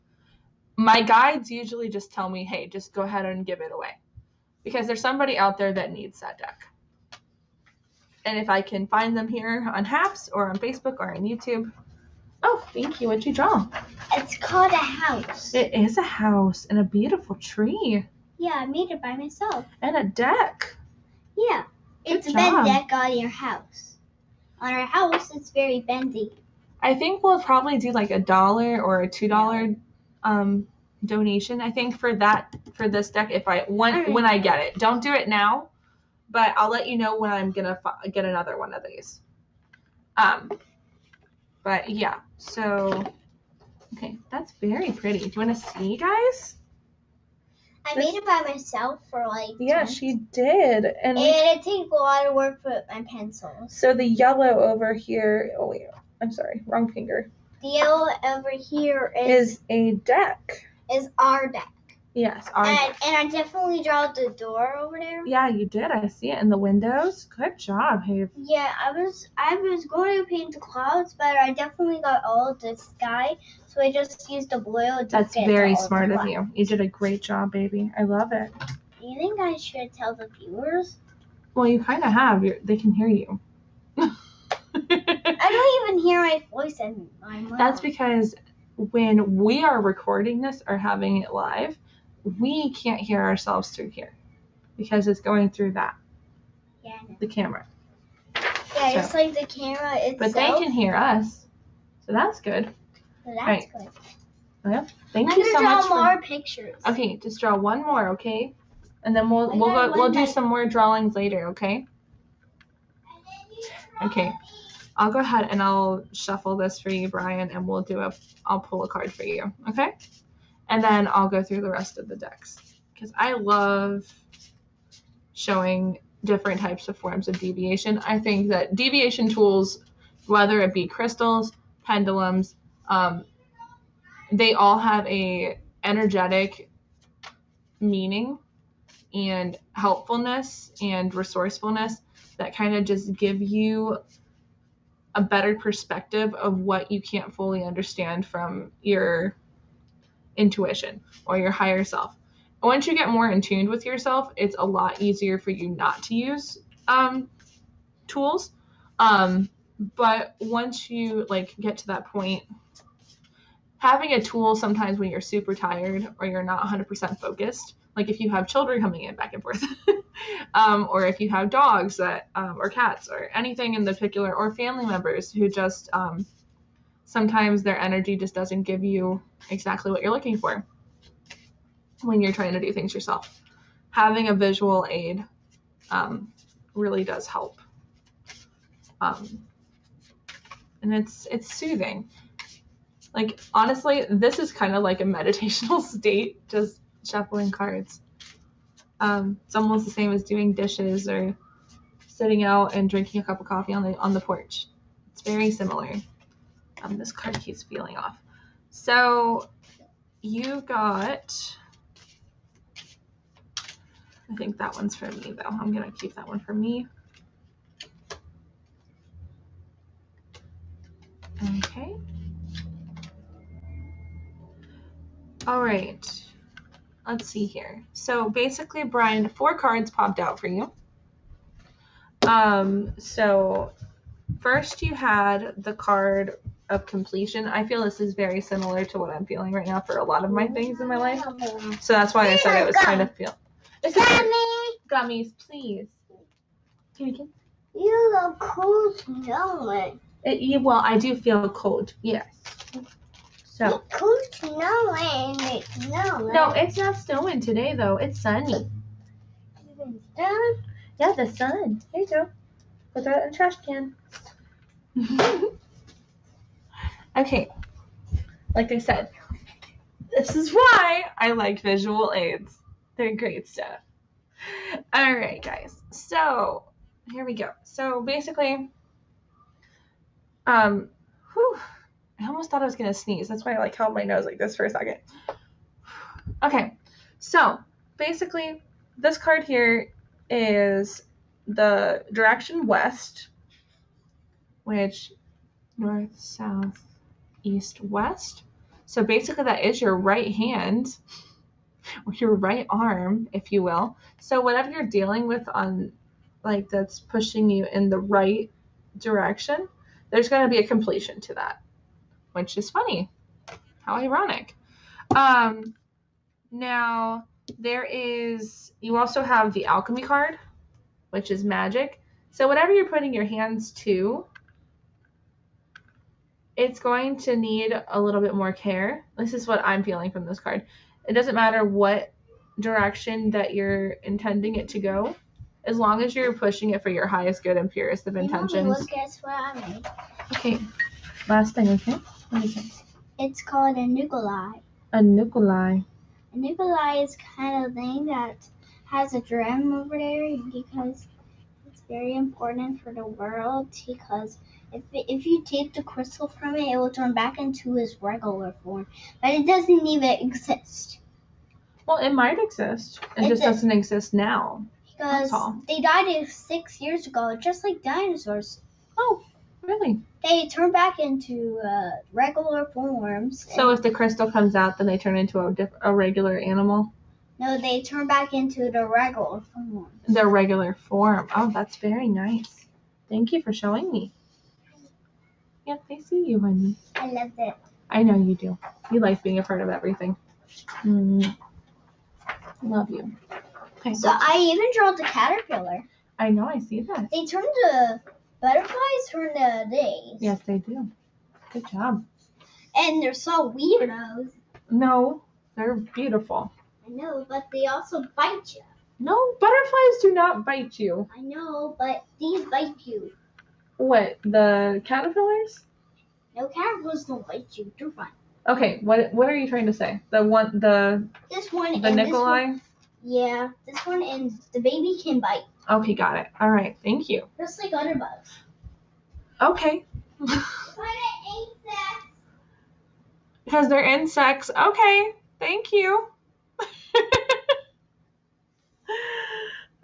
my guides usually just tell me, hey, just go ahead and give it away because there's somebody out there that needs that deck. And if I can find them here on Haps or on Facebook or on YouTube. Oh, thank you. What'd you draw? It's called a house. It is a house and a beautiful tree. Yeah, I made it by myself. And a deck. Yeah. It's a bend deck on your house. On our house, it's very bendy. I think we'll probably do like $1 or a $2 donation, I think, for this deck when I get it. Don't do it now, but I'll let you know when I'm gonna get another one of these. But yeah, so okay, that's very pretty. Do you want to see, guys? I made it by myself for like. Yeah, she did, and it takes a lot of work with my pencils. So the yellow over here. Oh wait, I'm sorry, wrong finger. The yellow over here is a deck. Is our deck. Yes, our deck. And I definitely drew the door over there. Yeah, you did. I see it in the windows. Good job, Have. Yeah, I was going to paint the clouds, but I definitely got all of the sky, so I just used the blue. That's very smart of you. You did a great job, baby. I love it. Do you think I should tell the viewers? Well, you kind of have. They can hear you. I don't even hear my voice in my mouth. That's because when we are recording this or having it live, we can't hear ourselves through here because it's going through that. Yeah. The camera. Yeah, just like the camera itself. But they can hear us, so that's good. So that's good. Well, thank you so much. I'm gonna draw more pictures. Okay, just draw one more, okay? And then we'll do some more drawings later, okay? Okay. I'll go ahead and I'll shuffle this for you, Brian, and I'll pull a card for you, okay? And then I'll go through the rest of the decks because I love showing different types of forms of deviation. I think that deviation tools, whether it be crystals, pendulums, they all have a energetic meaning and helpfulness and resourcefulness that kind of just give you a better perspective of what you can't fully understand from your intuition or your higher self. Once you get more in tune with yourself, it's a lot easier for you not to use tools. But once you get to that point, having a tool sometimes when you're super tired or you're not 100% focused, like if you have children coming in back and forth, or if you have dogs that, or cats or anything in particular, or family members who just, sometimes their energy just doesn't give you exactly what you're looking for when you're trying to do things yourself. Having a visual aid really does help. And it's soothing. Like, honestly, this is kind of like a meditational state, just shuffling cards. It's almost the same as doing dishes or sitting out and drinking a cup of coffee on the porch. It's very similar. This card keeps peeling off. So you got, I think that one's for me though. I'm gonna keep that one for me. Okay. All right. Let's see here. So basically, Brian, 4 cards popped out for you. So first you had the card of completion. I feel this is very similar to what I'm feeling right now for a lot of my things in my life. So that's why I said it was kind of feel. Gummies, please. You look cold snowing. Well, I do feel cold. Yes. So. It's cold snowing. It's snowing. No, it's not snowing today though. It's sunny. Yeah, the sun. There you go. Put that in the trash can. Okay. Like I said, this is why I like visual aids. They're great stuff. All right, guys. So here we go. So basically, I almost thought I was gonna sneeze. That's why I held my nose like this for a second. Okay. So basically, this card here is the direction west, which north, south, east, west. So basically that is your right hand or your right arm, if you will. So whatever you're dealing with on that's pushing you in the right direction, there's going to be a completion to that, which is funny. How ironic. Now you also have the alchemy card, which is magic. So whatever you're putting your hands to, it's going to need a little bit more care. This is what I'm feeling from this card. It doesn't matter what direction that you're intending it to go, as long as you're pushing it for your highest good and purest of intentions. Look, guess what I made. Okay. Last thing, okay? What is it? It's called a Nikolai. A Nikolai. A Nikolai is kind of thing that has a gem over there because it's very important for the world, because if you take the crystal from it, it will turn back into its regular form. But it doesn't even exist. Well, it might exist. It just doesn't exist now. Because they died 6 years ago, just like dinosaurs. Oh, really? They turn back into regular forms. So if the crystal comes out, then they turn into a regular animal? No, they turn back into the regular form. The regular form. Oh, that's very nice. Thank you for showing me. Yep, I see you, honey. I love it. I know you do. You like being a part of everything. Love you. Okay. So I even drew the caterpillar. I know, I see that. They turn to butterflies, turn to days. Yes, they do. Good job. And they're so weirdos. No, they're beautiful. I know, but they also bite you. No, butterflies do not bite you. I know, but these bite you. What, the caterpillars? No, caterpillars don't bite you. They're fine. Okay, what are you trying to say? This one the Nikolai? This one, yeah, this one and the baby can bite. Okay, got it. All right, thank you. Just like other bugs. Okay. Because they're insects. Okay, thank you.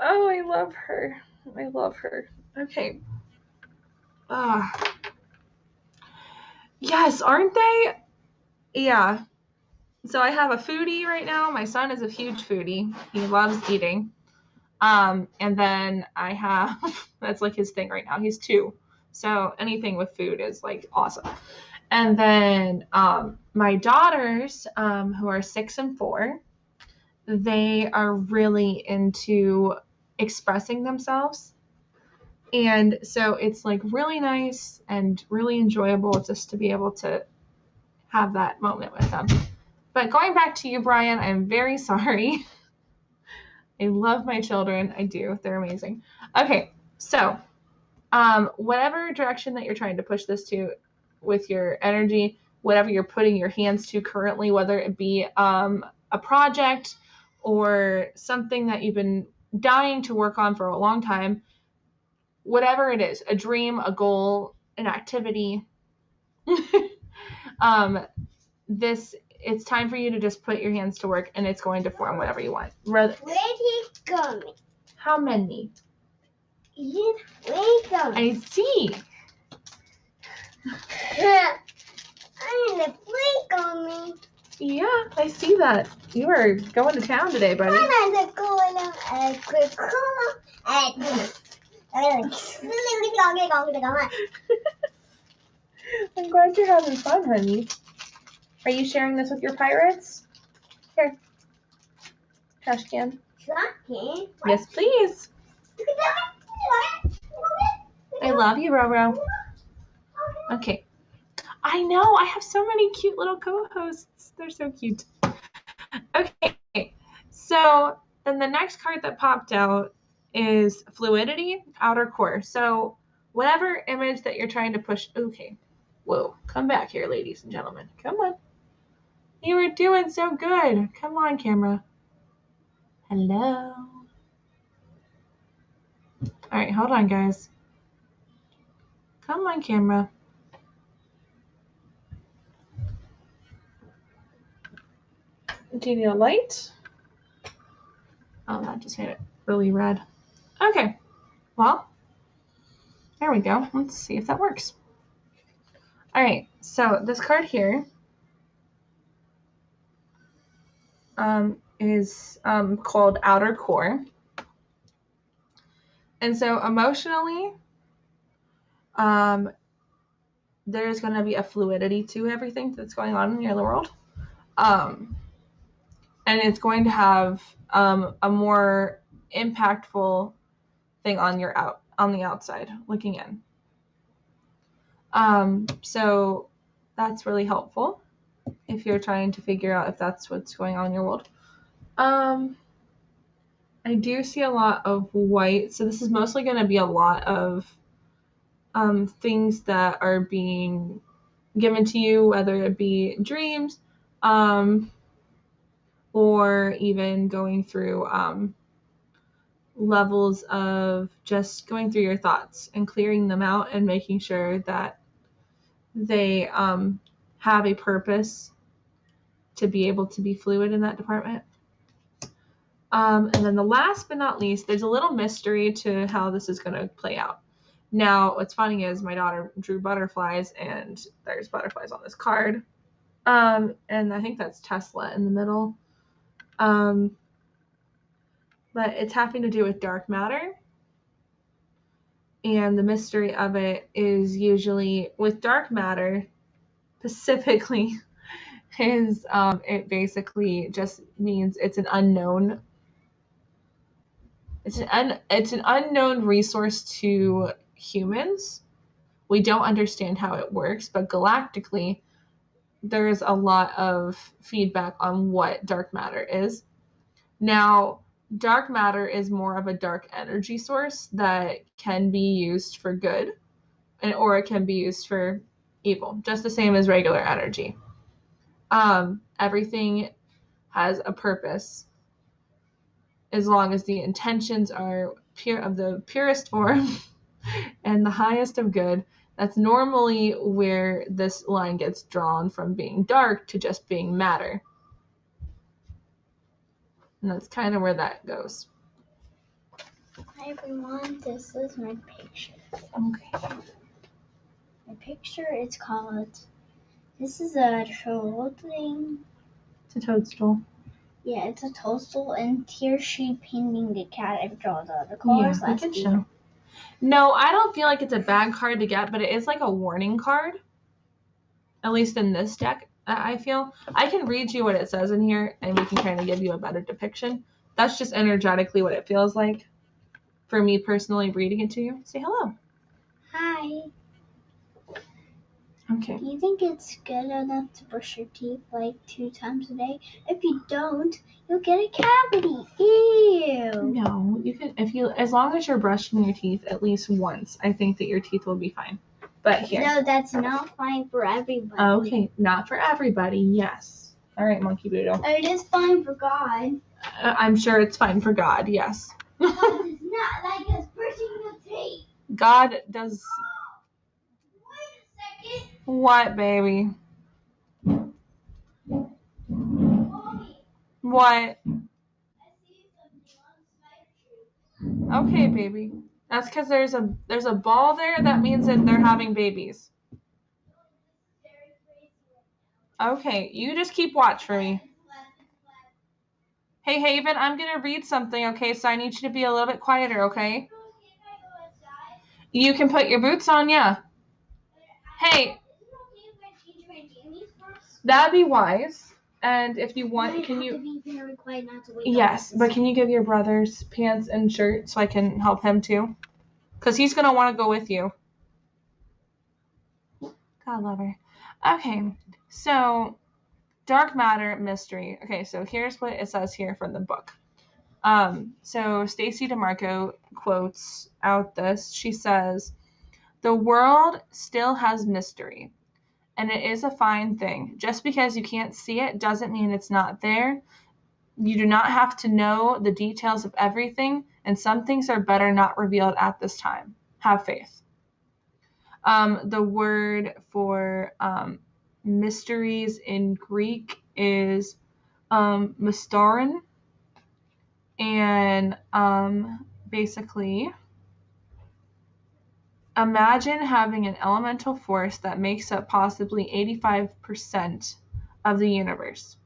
Oh, I love her. I love her. Okay. Yes, aren't they? Yeah. So I have a foodie right now. My son is a huge foodie. He loves eating. And then I have, that's his thing right now. He's 2. So anything with food is awesome. And then my daughters, who are 6 and 4, they are really into expressing themselves. And so it's really nice and really enjoyable just to be able to have that moment with them. But going back to you, Brian, I'm very sorry. I love my children. I do. They're amazing. Okay, so whatever direction that you're trying to push this to with your energy, whatever you're putting your hands to currently, whether it be a project or something that you've been dying to work on for a long time, whatever it is, a dream, a goal, an activity, it's time for you to just put your hands to work, and it's going to form whatever you want. Where'd he go? How many? Where'd he go? I see. I'm in the flake on me. Yeah, I see that. You are going to town today, buddy. I'm glad you're having fun, honey. Are you sharing this with your pirates? Here. Trash can. Yes, please. I love you, Roro. Okay. I know. I have so many cute little co-hosts. They're so cute. Okay. So then the next card that popped out is Fluidity, Outer Core. So whatever image that you're trying to push. Okay. Whoa. Come back here, ladies and gentlemen. Come on. You were doing so good. Come on, camera. Hello. All right, hold on, guys. Come on, camera. Do you need a light? Oh, that just made it really red. Okay. Well, there we go. Let's see if that works. All right. So this card here is called Outer Core. And so emotionally, there's going to be a fluidity to everything that's going on in your world. And it's going to have a more impactful thing on the outside looking in. So that's really helpful if you're trying to figure out if that's what's going on in your world. I do see a lot of white, so this is mostly going to be a lot of things that are being given to you, whether it be dreams, or even going through levels of just going through your thoughts and clearing them out and making sure that they have a purpose to be able to be fluid in that department. And then the last but not least, there's a little mystery to how this is going to play out. Now, what's funny is my daughter drew butterflies, and there's butterflies on this card. And I think that's Tesla in the middle. But it's having to do with dark matter. And the mystery of it is usually with dark matter, specifically, is it basically just means it's an unknown. It's an unknown resource to humans. We don't understand how it works, but galactically, there's a lot of feedback on what dark matter is. Now, dark matter is more of a dark energy source that can be used for good, or it can be used for evil, just the same as regular energy. Everything has a purpose as long as the intentions are pure, of the purest form and the highest of good. That's normally where this line gets drawn from being dark to just being matter. And that's kind of where that goes. Hi everyone, this is my picture. Okay. My picture is called, this is a troll thing. It's a toadstool. Yeah, it's a toadstool, and here she painting the cat. I draw the colors Yeah, you can show. No, I don't feel like it's a bad card to get, but it is like a warning card. At least in this deck, I feel. I can read you what it says in here, and we can kind of give you a better depiction. That's just energetically what it feels like for me personally reading it to you. Say hello. Hi. Okay. Do you think it's good enough to brush your teeth like 2 times a day? If you don't, you'll get a cavity. Ew. No, you can as long as you're brushing your teeth at least once, I think that your teeth will be fine. But here. No, that's not fine for everybody. Okay, not for everybody. Yes. All right, Monkey Boodle. It is fine for God. I'm sure it's fine for God. Yes. God is not like us brushing your teeth. God does. Wait a second. What, baby? Mommy, What? I see something on the side tree. Okay, baby. That's because there's a ball there. That means that they're having babies. Okay, you just keep watch for me. Hey, Haven, I'm going to read something, okay? So I need you to be a little bit quieter, okay? You can put your boots on, yeah. Hey. That'd be wise. And if you want, can you... have to be very quiet not to wake Yes, but can you give your brother's pants and shirt so I can help him too? Because he's going to want to go with you. God love her. Okay, so dark matter mystery. Okay, so here's what it says here from the book. So Stacey DeMarco quotes out this. She says, "The world still has mystery, and it is a fine thing. Just because you can't see it doesn't mean it's not there. You do not have to know the details of everything, and some things are better not revealed at this time. Have faith." The word for mysteries in Greek is mystaron. And basically, imagine having an elemental force that makes up possibly 85% of the universe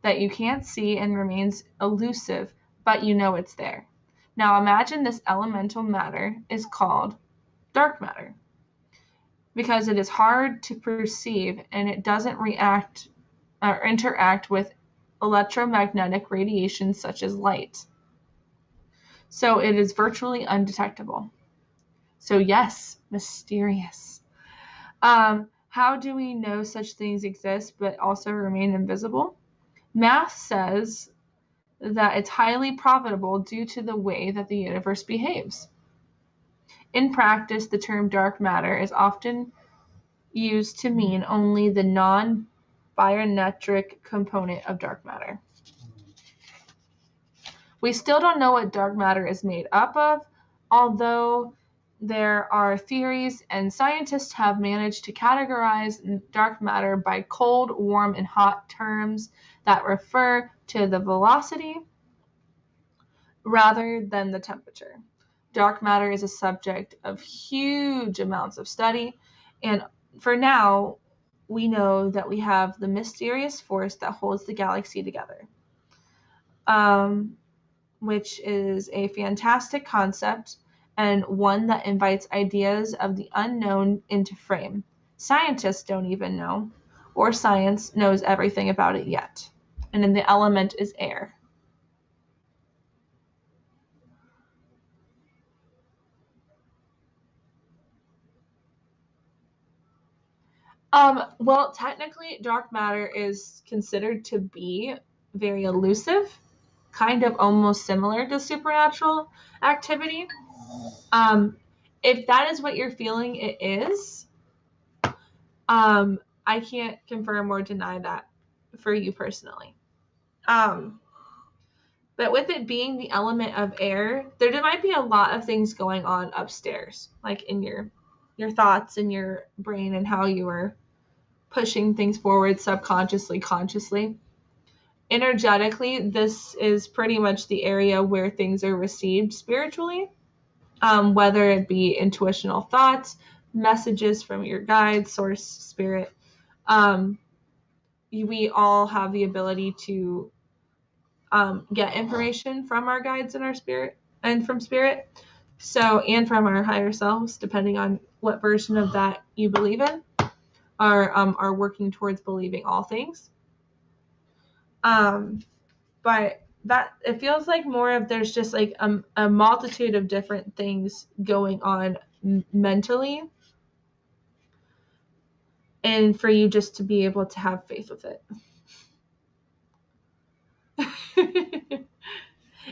that you can't see and remains elusive, but you know it's there. Now imagine this elemental matter is called dark matter because it is hard to perceive and it doesn't react or interact with electromagnetic radiation such as light. So it is virtually undetectable. So yes, mysterious. How do we know such things exist but also remain invisible? Math says that it's highly probable due to the way that the universe behaves. In practice, the term dark matter is often used to mean only the non-biometric component of dark matter. We still don't know what dark matter is made up of, although there are theories and scientists have managed to categorize dark matter by cold, warm, and hot terms that refer to the velocity rather than the temperature. Dark matter is a subject of huge amounts of study, and for now, we know that we have the mysterious force that holds the galaxy together. Which is a fantastic concept and one that invites ideas of the unknown into frame. Scientists don't even know, or science knows everything about it yet. And then the element is air. Well, technically, dark matter is considered to be very elusive, kind of almost similar to supernatural activity. If that is what you're feeling it is, I can't confirm or deny that for you personally. But with it being the element of air, there might be a lot of things going on upstairs, like in your thoughts and your brain and how you are pushing things forward subconsciously, consciously. Energetically, this is pretty much the area where things are received spiritually, whether it be intuitional thoughts, messages from your guide, source, spirit. We all have the ability to get information from our guides and our spirit and from spirit. So, and from our higher selves, depending on what version of that you believe in, are working towards believing all things. But that it feels like more of there's just like a multitude of different things going on mentally and for you just to be able to have faith with it.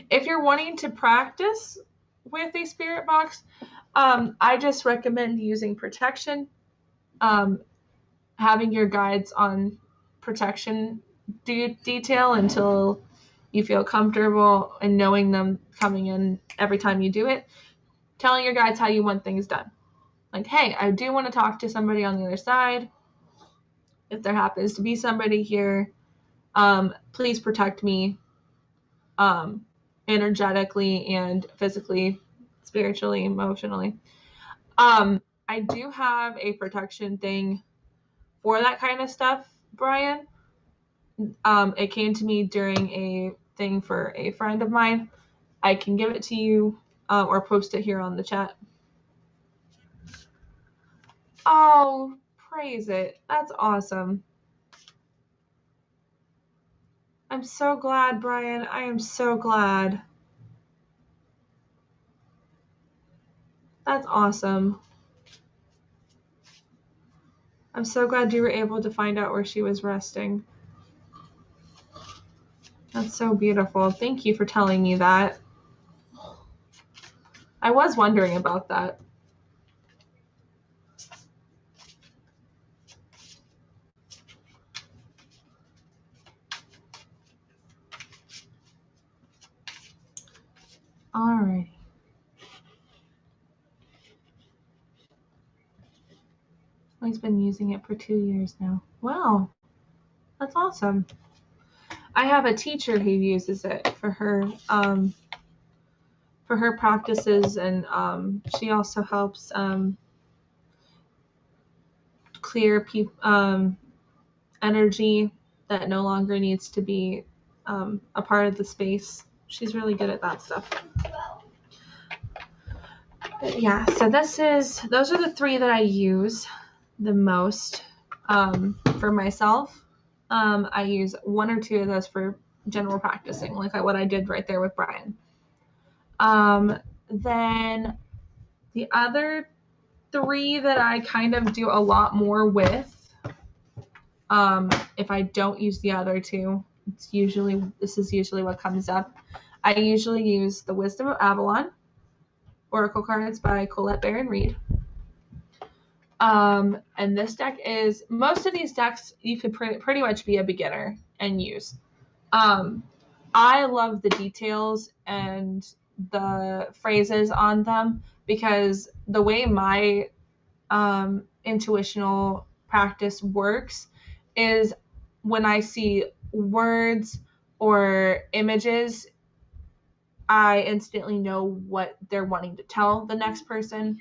If you're wanting to practice with a spirit box, I just recommend using protection, having your guides on protection detail until you feel comfortable and knowing them coming in every time you do it, telling your guides how you want things done. Like, hey, I do want to talk to somebody on the other side. If there happens to be somebody here, please protect me energetically and physically, spiritually, emotionally. I do have a protection thing for that kind of stuff, Brian. It came to me during a thing for a friend of mine. I can give it to you or post it here on the chat. Oh, praise it. That's awesome. I'm so glad, Brian. I am so glad. That's awesome. I'm so glad you were able to find out where she was resting. That's so beautiful. Thank you for telling me that. I was wondering about that. Alrighty. He's been using it for 2 years now. Wow. That's awesome. I have a teacher who uses it for her practices, and she also helps clear energy that no longer needs to be a part of the space. She's really good at that stuff. But yeah, so those are the 3 that I use the most for myself. I use 1 or 2 of those for general practicing, like what I did right there with Brian. Then the other 3 that I kind of do a lot more with, if I don't use the other 2, this is usually what comes up. I usually use the Wisdom of Avalon Oracle cards by Colette Baron Reid. And this deck is, most of these decks you could pretty much be a beginner and use. I love the details and the phrases on them, because the way my intuitional practice works is when I see words or images, I instantly know what they're wanting to tell the next person,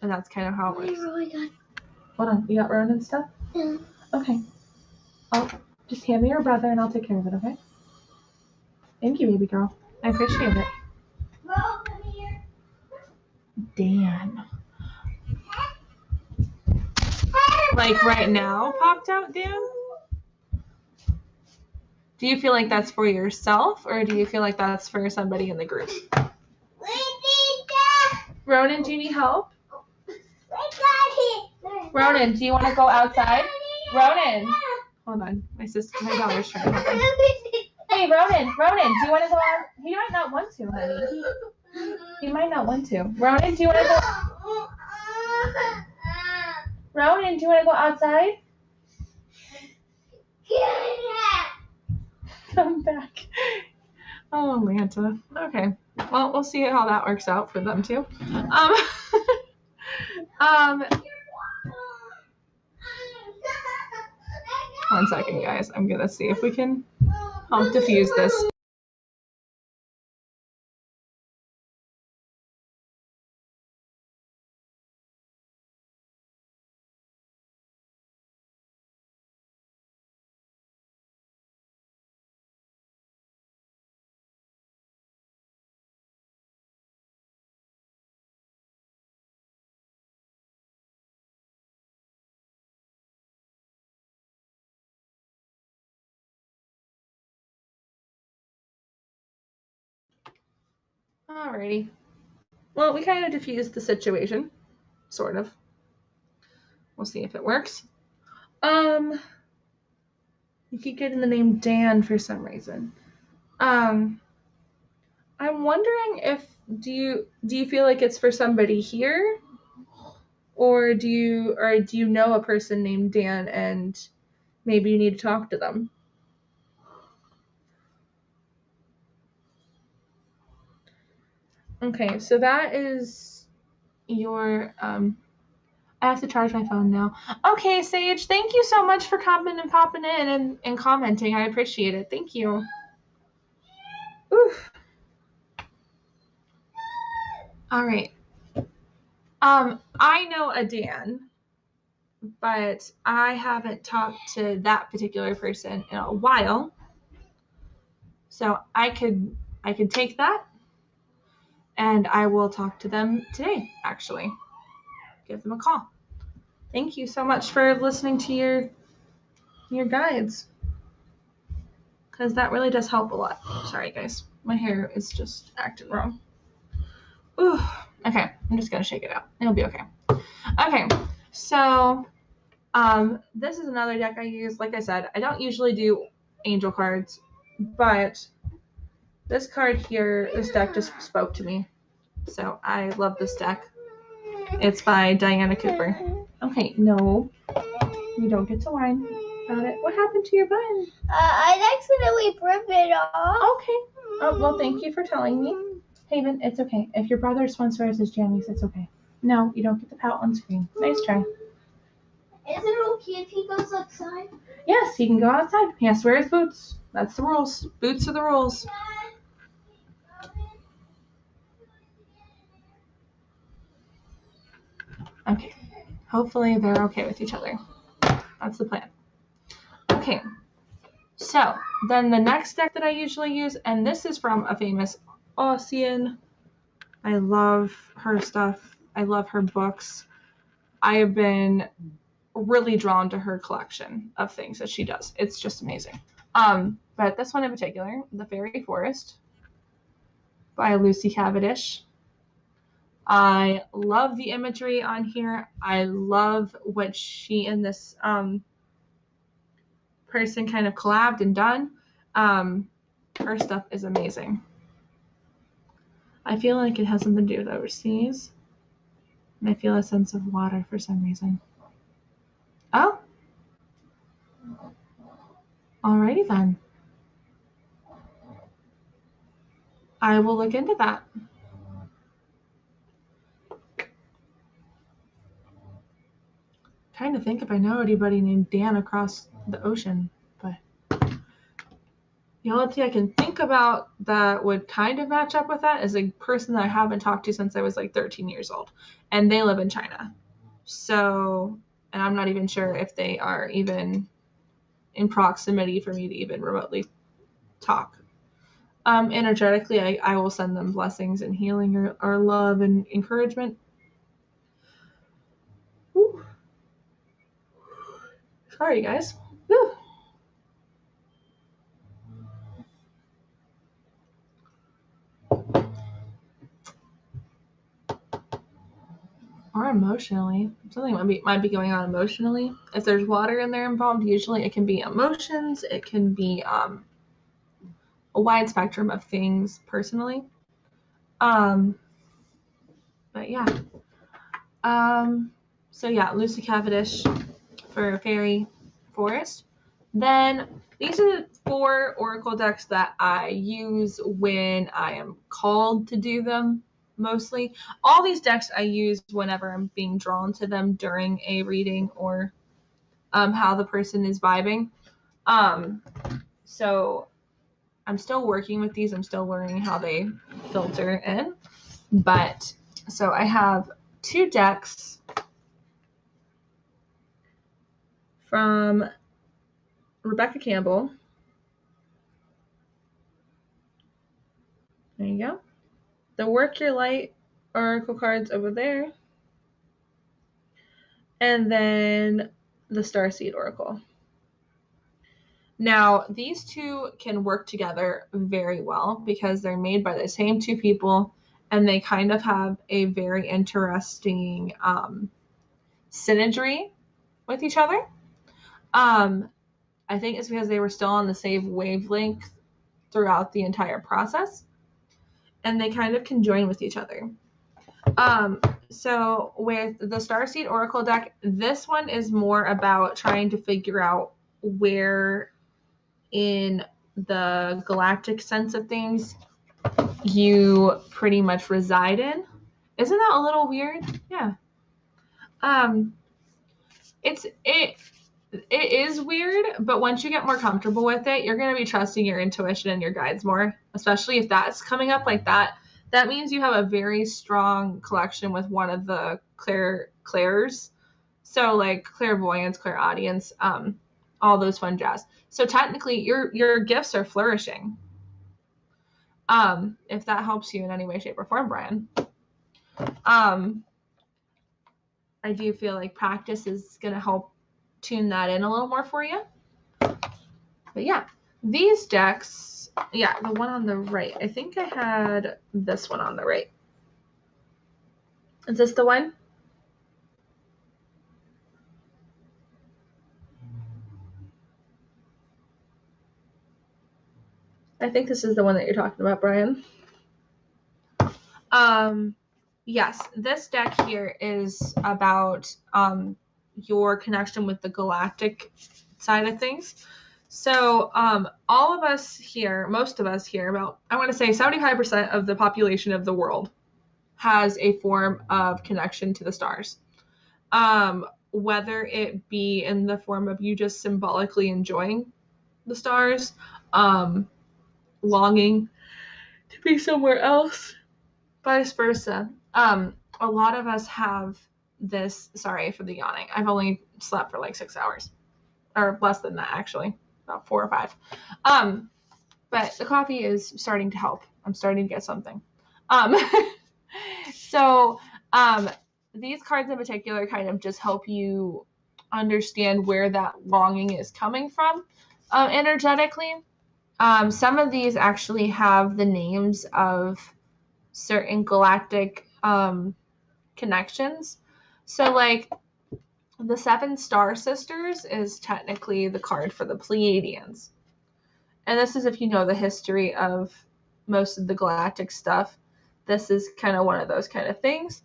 and that's kind of how it works. Really good. Hold on, you got Ronan stuff? Yeah. Okay. I'll just hand me your brother and I'll take care of it, okay? Thank you, baby girl. I appreciate it. Well, come here. Dan. Like right now popped out, Dan? Do you feel like that's for yourself, or do you feel like that's for somebody in the group? We need that. Ronan, do you need help? We got it. Ronan, do you want to go outside? Ronan. Hold on. My daughter's trying to help him. Hey, Ronan, do you want to go out? He might not want to, honey. He might not want to. Ronan, do you want to go? Ronan, do you want to go outside? Come back. Oh, Manta. Okay. Well, we'll see how that works out for them too. One second, guys. I'm gonna see if we can help diffuse this. Alrighty. Well, we kind of diffused the situation. Sort of. We'll see if it works. You keep getting the name Dan for some reason. I'm wondering if do you feel like it's for somebody here, or do you know a person named Dan and maybe you need to talk to them? Okay, so that is your I have to charge my phone now. Okay, Sage, thank you so much for popping in and commenting. I appreciate it. Thank you. Oof. All right. I know a Dan, but I haven't talked to that particular person in a while. So I could take that and I will talk to them today, actually. Give them a call. Thank you so much for listening to your guides, because that really does help a lot. Sorry, guys. My hair is just acting wrong. Ooh. Okay, I'm just going to shake it out. It'll be okay. Okay, so this is another deck I use. Like I said, I don't usually do angel cards, but this card here, this deck just spoke to me. So I love this deck. It's by Diana Cooper. Okay, no. You don't get to whine about it. What happened to your button? I accidentally ripped it off. Okay. Oh, well, thank you for telling me. Haven, it's okay. If your brother sponsors his jammies, it's okay. No, you don't get to pout on screen. Nice try. Is it okay if he goes outside? Yes, he can go outside. He has to wear his boots. That's the rules. Boots are the rules. Okay. Hopefully they're okay with each other. That's the plan. Okay. So, then the next deck that I usually use, and this is from a famous Aussian. I love her stuff. I love her books. I have been really drawn to her collection of things that she does. It's just amazing. But this one in particular, The Fairy Forest by Lucy Cavendish. I love the imagery on here. I love what she and this person kind of collabed and done. Her stuff is amazing. I feel like it has something to do with overseas. And I feel a sense of water for some reason. Oh. Alrighty then. I will look into that. Trying to think if I know anybody named Dan across the ocean, but the only thing I can think about that would kind of match up with that is a person that I haven't talked to since I was like 13 years old, and they live in China. So, and I'm not even sure if they are even in proximity for me to even remotely talk. Energetically, I will send them blessings and healing or love and encouragement. Whew. Sorry, guys. Whew. Or emotionally. Something might be going on emotionally. If there's water in there involved, usually it can be emotions. It can be a wide spectrum of things personally. But yeah. So yeah, Lucy Cavendish for Fairy Forest. Then these are the 4 oracle decks that I use when I am called to do them. Mostly all these decks I use whenever I'm being drawn to them during a reading or how the person is vibing. So I'm still working with these. I'm still learning how they filter in. But so I have 2 decks from Rebecca Campbell. There you go. The Work Your Light oracle cards over there. And then the Starseed Oracle. Now, these 2 can work together very well because they're made by the same 2 people, and they kind of have a very interesting synergy with each other. I think it's because they were still on the same wavelength throughout the entire process, and they kind of conjoin with each other. So with the Starseed Oracle deck, this one is more about trying to figure out where in the galactic sense of things you pretty much reside in. Isn't that a little weird? Yeah. It is weird, but once you get more comfortable with it, you're going to be trusting your intuition and your guides more, especially if that's coming up like that. That means you have a very strong connection with one of the clairs. So like clairvoyance, clairaudience, all those fun jazz. So technically your gifts are flourishing. If that helps you in any way, shape, or form, Brian. I do feel like practice is going to help tune that in a little more for you. But yeah, these decks, yeah, the one on the right. I think I had this one on the right. Is this the one? I think this is the one that you're talking about, Brian. Yes, this deck here is about your connection with the galactic side of things. So all of us here, most of us here, about, I want to say 75% of the population of the world has a form of connection to the stars. Whether it be in the form of you just symbolically enjoying the stars, longing to be somewhere else, vice versa. A lot of us have this, sorry for the yawning. I've only slept for like 6 hours, or less than that actually, about 4 or 5. But the coffee is starting to help. I'm starting to get something. So these cards in particular kind of just help you understand where that longing is coming from energetically. Some of these actually have the names of certain galactic connections. So like the 7 Star Sisters is technically the card for the Pleiadians. And this is if you know the history of most of the galactic stuff. This is kind of one of those kind of things.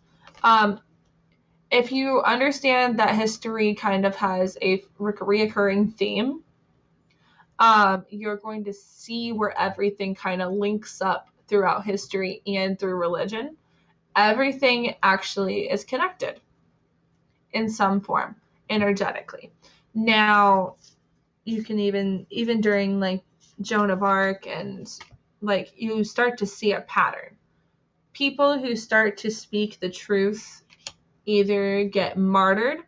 If you understand that history kind of has a reoccurring theme, you're going to see where everything kind of links up throughout history and through religion. Everything actually is connected in some form energetically. Now, you can even during like Joan of Arc and like you start to see a pattern. People who start to speak the truth either get martyred,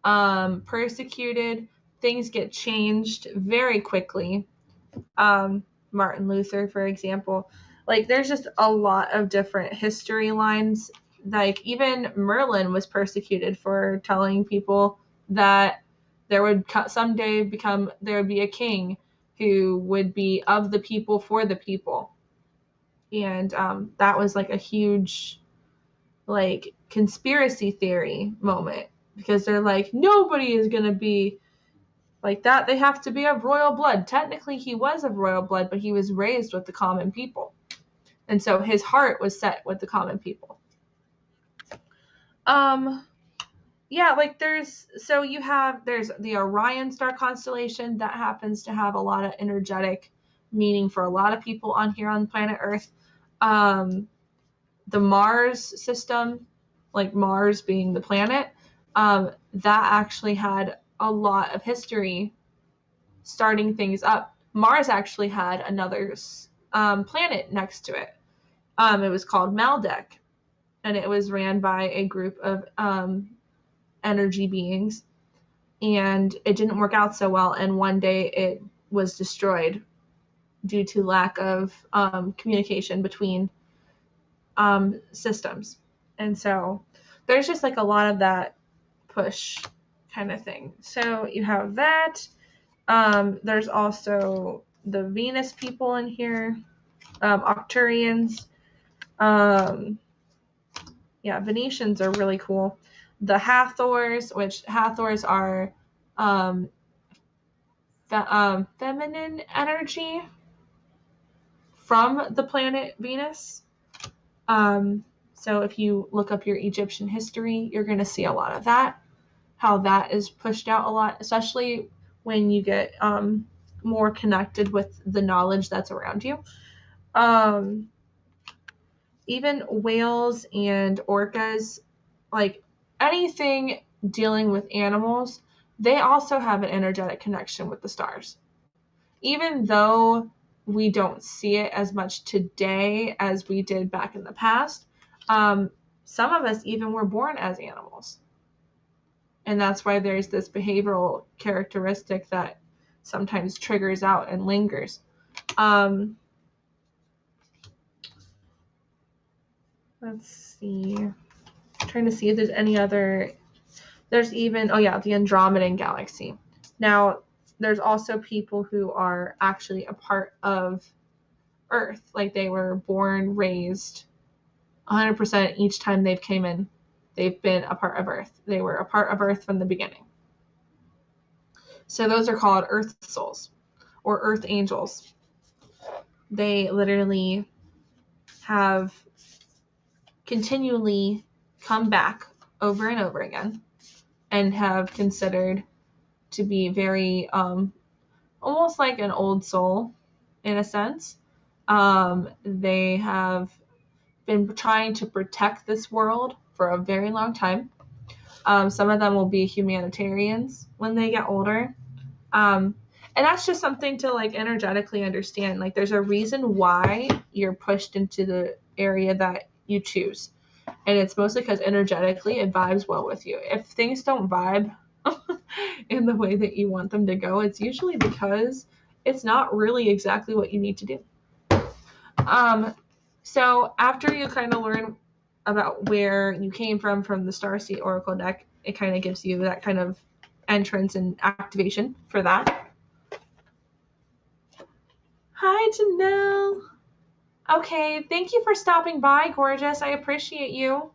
persecuted, things get changed very quickly. Martin Luther, for example. Like there's just a lot of different history lines. Like even Merlin was persecuted for telling people that there would someday there would be a king who would be of the people for the people. And that was like a huge like conspiracy theory moment because they're like, nobody is going to be like that. They have to be of royal blood. Technically, he was of royal blood, but he was raised with the common people. And so his heart was set with the common people. Yeah, like there's the Orion star constellation that happens to have a lot of energetic meaning for a lot of people on here on planet Earth. The Mars system, like Mars being the planet, that actually had a lot of history starting things up. Mars actually had another planet next to it. It was called Maldek, and it was ran by a group of energy beings, and it didn't work out so well, and one day it was destroyed due to lack of communication between systems. And so there's just like a lot of that push kind of thing. So you have that. There's also the Venus people in here, Octurians. Yeah, Venetians are really cool. The Hathors, which Hathors are feminine energy from the planet Venus. So if you look up your Egyptian history, you're going to see a lot of that, how that is pushed out a lot, especially when you get more connected with the knowledge that's around you. Even whales and orcas, like anything dealing with animals, they also have an energetic connection with the stars. Even though we don't see it as much today as we did back in the past, some of us even were born as animals. And that's why there's this behavioral characteristic that sometimes triggers out and lingers. Let's see. I'm trying to see if there's any other. There's even, the Andromedan galaxy. Now, there's also people who are actually a part of Earth. Like they were born, raised 100% each time they've came in. They've been a part of Earth. They were a part of Earth from the beginning. So those are called Earth souls or Earth angels. They literally have continually come back over and over again and have considered to be very almost like an old soul in a sense. They have been trying to protect this world for a very long time. Some of them will be humanitarians when they get older. And that's just something to like energetically understand. Like there's a reason why you're pushed into the area that you choose. And it's mostly because energetically it vibes well with you. If things don't vibe in the way that you want them to go, it's usually because it's not really exactly what you need to do. So after you kind of learn about where you came from the Starseed Oracle deck, it kind of gives you that kind of entrance and activation for that. Hi, Janelle. Okay, thank you for stopping by, gorgeous. I appreciate you.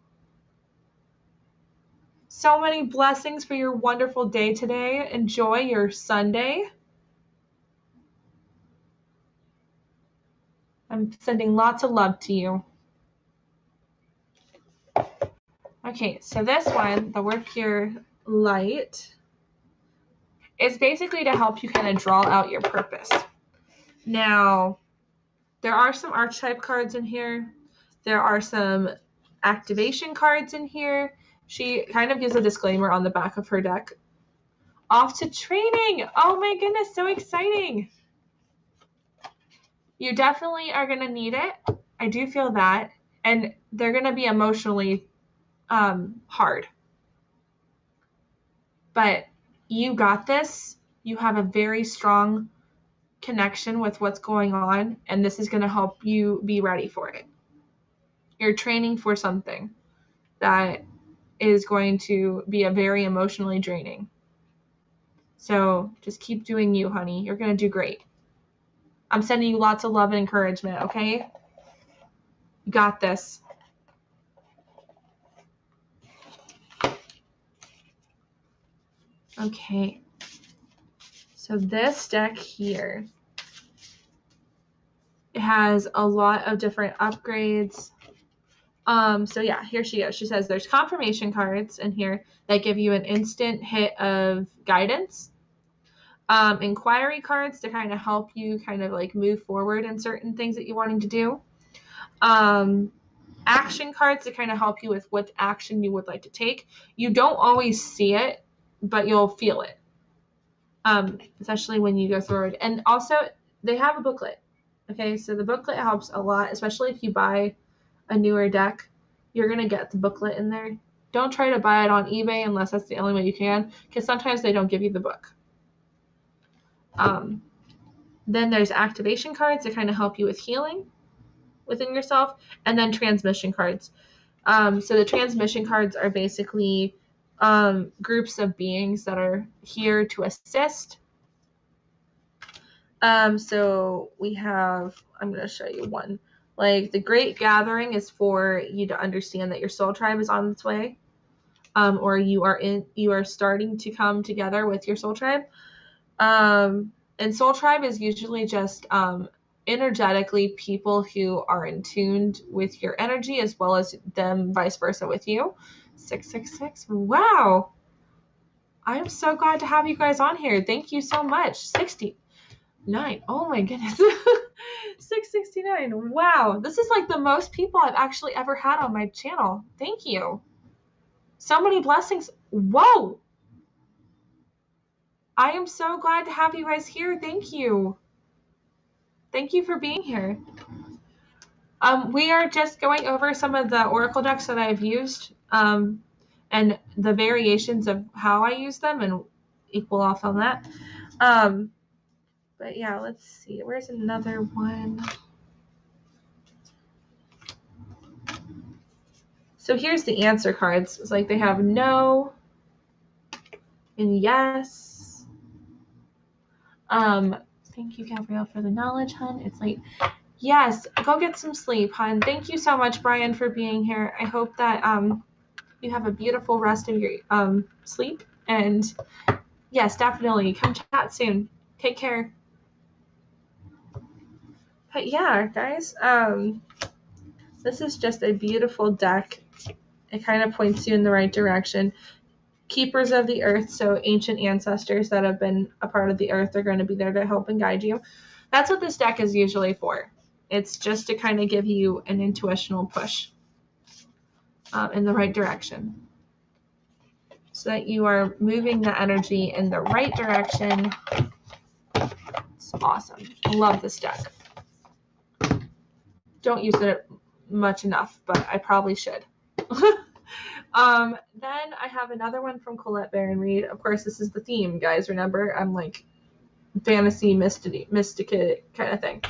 So many blessings for your wonderful day today. Enjoy your Sunday. I'm sending lots of love to you. Okay, so this one, the Work Your Light, is basically to help you kind of draw out your purpose. Now, there are some archetype cards in here. There are some activation cards in here. She kind of gives a disclaimer on the back of her deck. Off to training! Oh my goodness, so exciting! You definitely are going to need it. I do feel that. And they're going to be emotionally hard. But you got this. You have a very strong connection with what's going on, and this is going to help you be ready for it. You're training for something that is going to be a very emotionally draining. So just keep doing you, honey. You're going to do great. I'm sending you lots of love and encouragement, okay? You got this. Okay. So this deck here, it has a lot of different upgrades. So yeah, here she goes. She says there's confirmation cards in here that give you an instant hit of guidance. Inquiry cards to kind of help you kind of like move forward in certain things that you're wanting to do. Action cards to kind of help you with what action you would like to take. You don't always see it, but you'll feel it. Especially when you go through it. And also, they have a booklet. Okay, so the booklet helps a lot, especially if you buy a newer deck. You're going to get the booklet in there. Don't try to buy it on eBay unless that's the only way you can, because sometimes they don't give you the book. Then there's activation cards that kind of help you with healing within yourself, and then transmission cards. So the transmission cards are basically groups of beings that are here to assist. So we have, I'm going to show you one. Like the Great Gathering is for you to understand that your soul tribe is on its way. or you are starting to come together with your soul tribe. And soul tribe is usually just energetically people who are in tuned with your energy, as well as them vice versa with you. 666. Wow. I'm so glad to have you guys on here. Thank you so much. 69. Oh my goodness. 669. Wow. This is like the most people I've actually ever had on my channel. Thank you. So many blessings. Whoa. I am so glad to have you guys here. Thank you. Thank you for being here. We are just going over some of the oracle decks that I've used, and the variations of how I use them, and equal off on that. But yeah, let's see. Where's another one? So here's the answer cards. It's like they have no and yes. Thank you, Gabrielle, for the knowledge, hun. It's like, yes, go get some sleep, hun. Thank you so much, Brian, for being here. I hope that you have a beautiful rest of your sleep. And yes, definitely come chat soon. Take care. But yeah, guys, this is just a beautiful deck. It kind of points you in the right direction. Keepers of the earth, so ancient ancestors that have been a part of the earth are going to be there to help and guide you. That's what this deck is usually for. It's just to kind of give you an intuitional push in the right direction, so that you are moving the energy in the right direction. It's awesome. I love this deck. Don't use it much enough, but I probably should. Then I have another one from Colette Baron Reid. Of course, this is the theme, guys. Remember, I'm like fantasy, mystica kind of thing.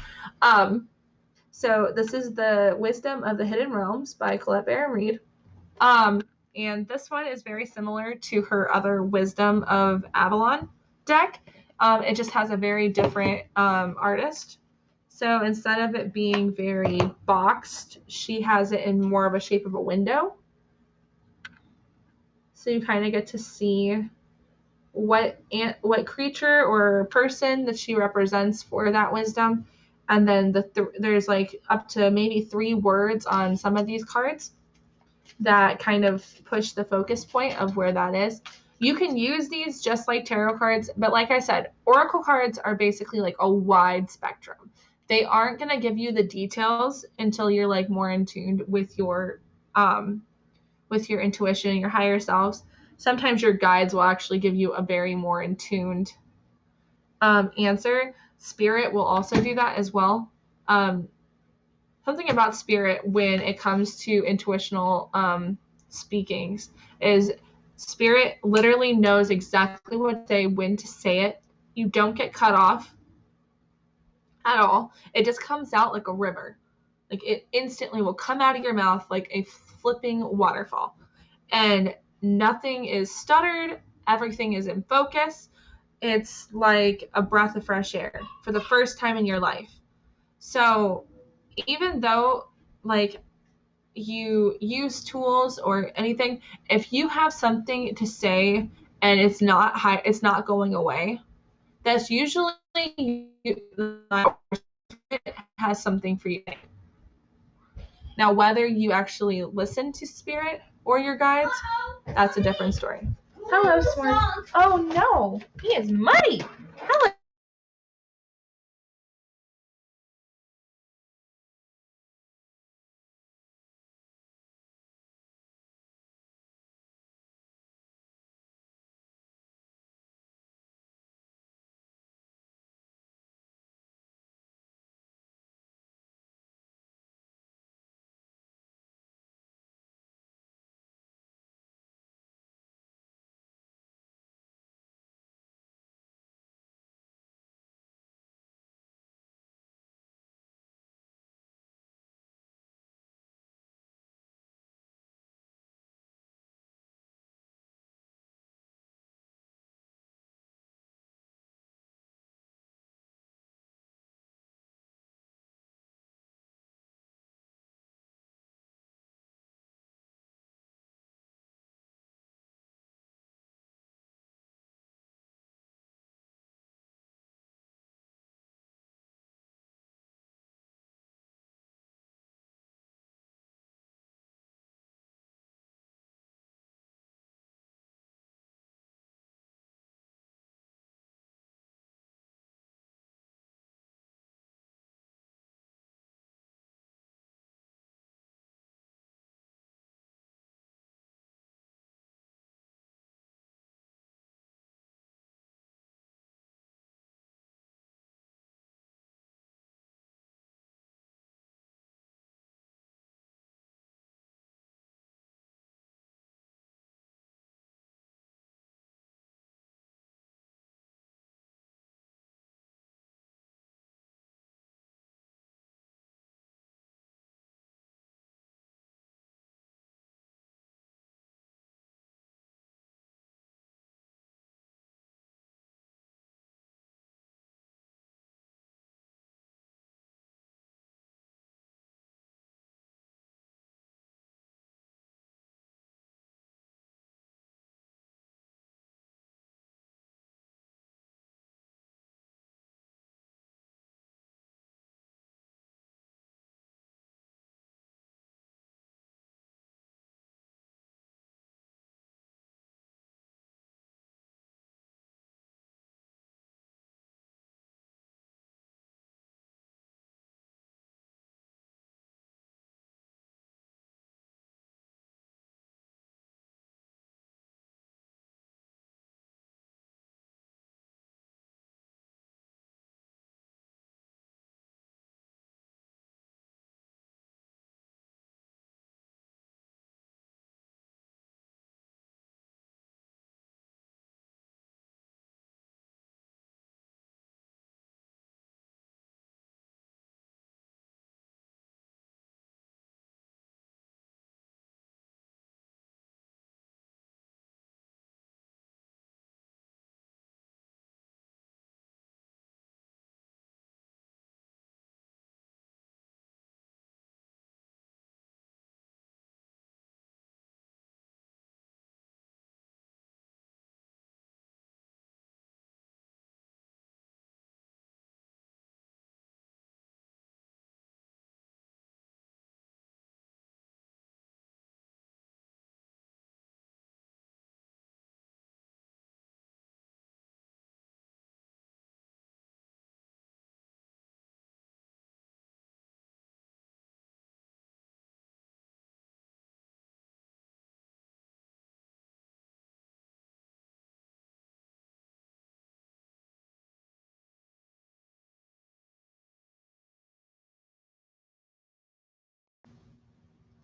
So this is the Wisdom of the Hidden Realms by Colette Baron Reid. And this one is very similar to her other Wisdom of Avalon deck. It just has a very different artist. So instead of it being very boxed, she has it in more of a shape of a window. So you kind of get to see what creature or person that she represents for that wisdom. And then there's like up to maybe 3 words on some of these cards that kind of push the focus point of where that is. You can use these just like tarot cards, but like I said, oracle cards are basically like a wide spectrum. They aren't going to give you the details until you're like more in tune with your intuition and your higher selves. Sometimes your guides will actually give you a very more in tuned answer. Spirit will also do that as well. Something about spirit when it comes to intuitional speakings is spirit literally knows exactly what to say, when to say it. You don't get cut off at all. It just comes out like a river. Like it instantly will come out of your mouth like a flipping waterfall. And nothing is stuttered. Everything is in focus. It's like a breath of fresh air for the first time in your life. So even though like you use tools or anything, if you have something to say and it's not going away, that's usually it has something for you. Now, whether you actually listen to spirit or your guides, that's a different story. Hello, Smart. Oh no, he is muddy. Hello.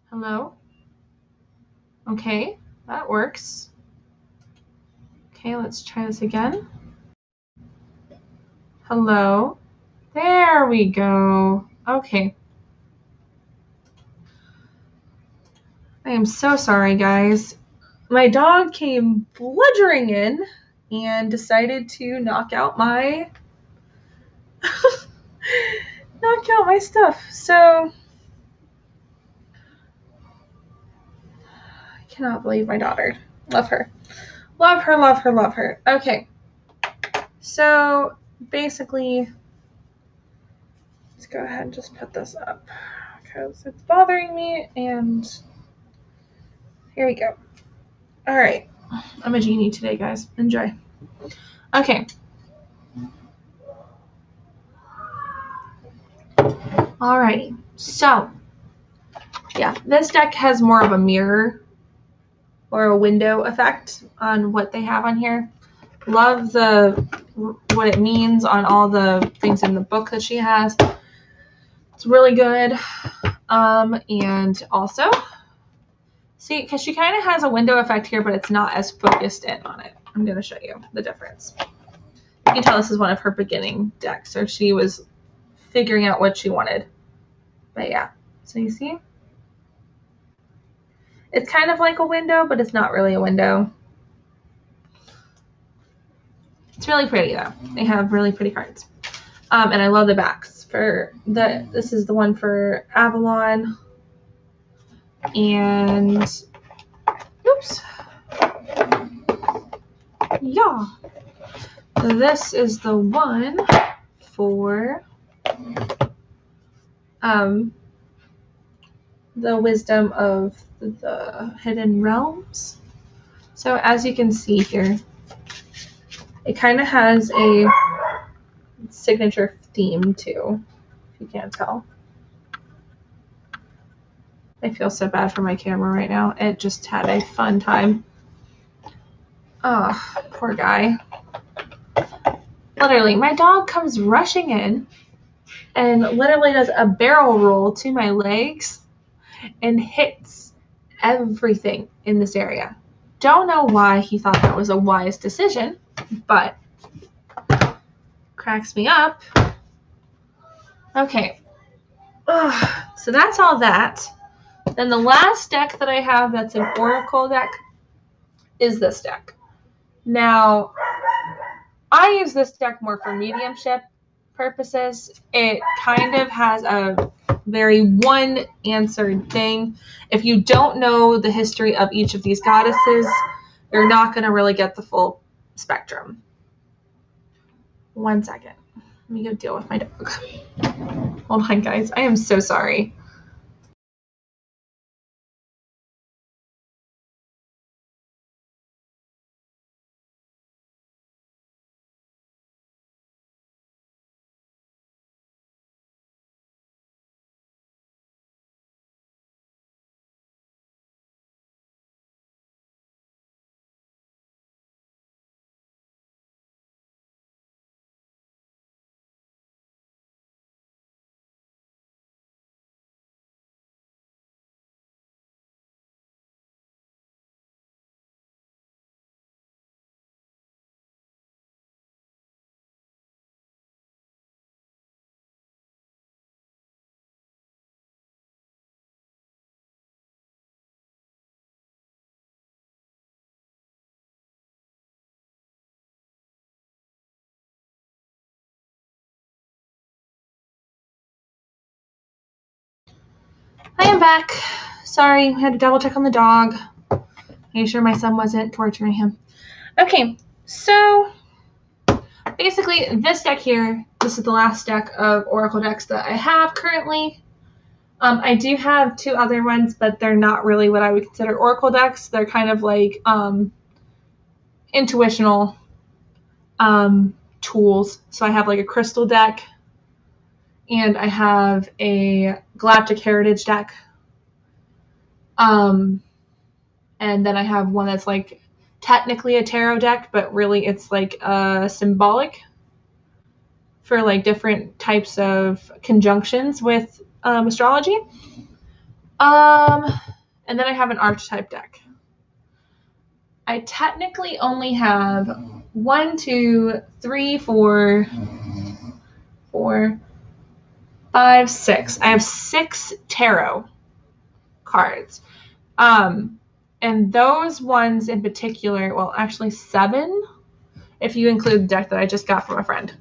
Hello? Okay, that works. Okay, let's try this again. Hello? There we go. Okay. I am so sorry, guys. My dog came bludgeoning in and decided to knock out my stuff. So I cannot believe my daughter. Love her. Love her, love her, love her. Okay. So basically, let's go ahead and just put this up because it's bothering me, and here we go. All right. I'm a genie today, guys. Enjoy. Okay. Alrighty. So, yeah, this deck has more of a mirror or a window effect on what they have on here. Love what it means on all the things in the book that she has. It's really good. And also, see, because she kind of has a window effect here, but it's not as focused in on it. I'm going to show you the difference. You can tell this is one of her beginning decks, or she was figuring out what she wanted. But yeah, so you see? It's kind of like a window, but it's not really a window. It's really pretty though. They have really pretty cards. And I love the backs. This is the one for Avalon. And oops. Yeah. This is the one for the Wisdom of the Hidden Realms. So as you can see here, it kind of has a signature theme too, if you can't tell. I feel so bad for my camera right now. It just had a fun time. Oh, poor guy. Literally, my dog comes rushing in and literally does a barrel roll to my legs and hits everything in this area. Don't know why he thought that was a wise decision, but cracks me up. Okay. Ugh. So that's all that. Then the last deck that I have that's an Oracle deck is this deck. Now, I use this deck more for mediumship purposes. It kind of has a very one-answered thing. If you don't know the history of each of these goddesses, you're not going to really get the full spectrum. 1 second. Let me go deal with my dog. Hold on, guys. I am so sorry. I am back. Sorry, I had to double check on the dog. Make sure my son wasn't torturing him. Okay, so basically this deck here, this is the last deck of Oracle decks that I have currently. I do have 2 other ones, but they're not really what I would consider Oracle decks. They're kind of like intuitional tools. So I have like a crystal deck, and I have a Galactic Heritage deck. And then I have one that's like technically a tarot deck, but really it's like symbolic for like different types of conjunctions with astrology. And then I have an archetype deck. I technically only have 1, 2, 3, 4, 5, 6. I have 6 tarot cards. And those ones in particular, well, actually 7, if you include the deck that I just got from a friend.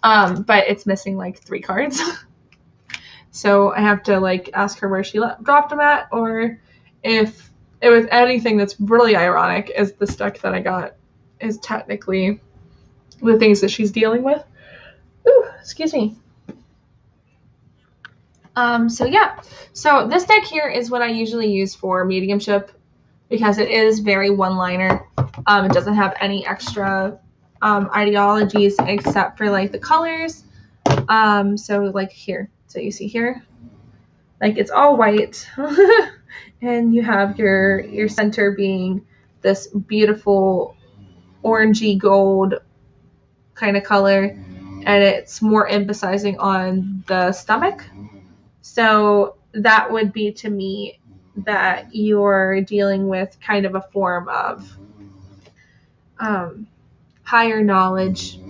But it's missing like 3 cards. So I have to like ask her where she dropped them at, or if it was anything that's really ironic is this deck that I got is technically the things that she's dealing with. Ooh, excuse me. So yeah, so this deck here is what I usually use for mediumship because it is very one-liner. It doesn't have any extra ideologies except for like the colors. So like here, so you see here, like it's all white, and you have your center being this beautiful orangey gold kind of color, and it's more emphasizing on the stomach. So that would be to me that you're dealing with kind of a form of higher knowledge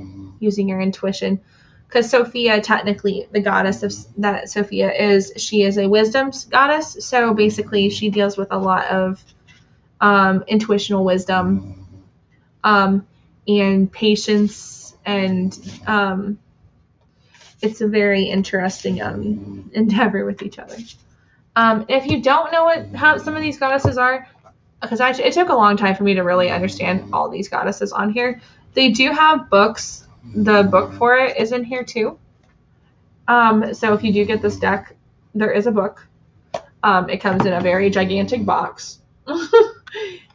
using your intuition. Because Sophia, technically, the goddess that Sophia is, she is a wisdom goddess. So basically, she deals with a lot of intuitional wisdom and patience, and it's a very interesting endeavor with each other. If you don't know how some of these goddesses are, because it took a long time for me to really understand all these goddesses on here, they do have books. The book for it is in here too. So if you do get this deck, there is a book. It comes in a very gigantic box.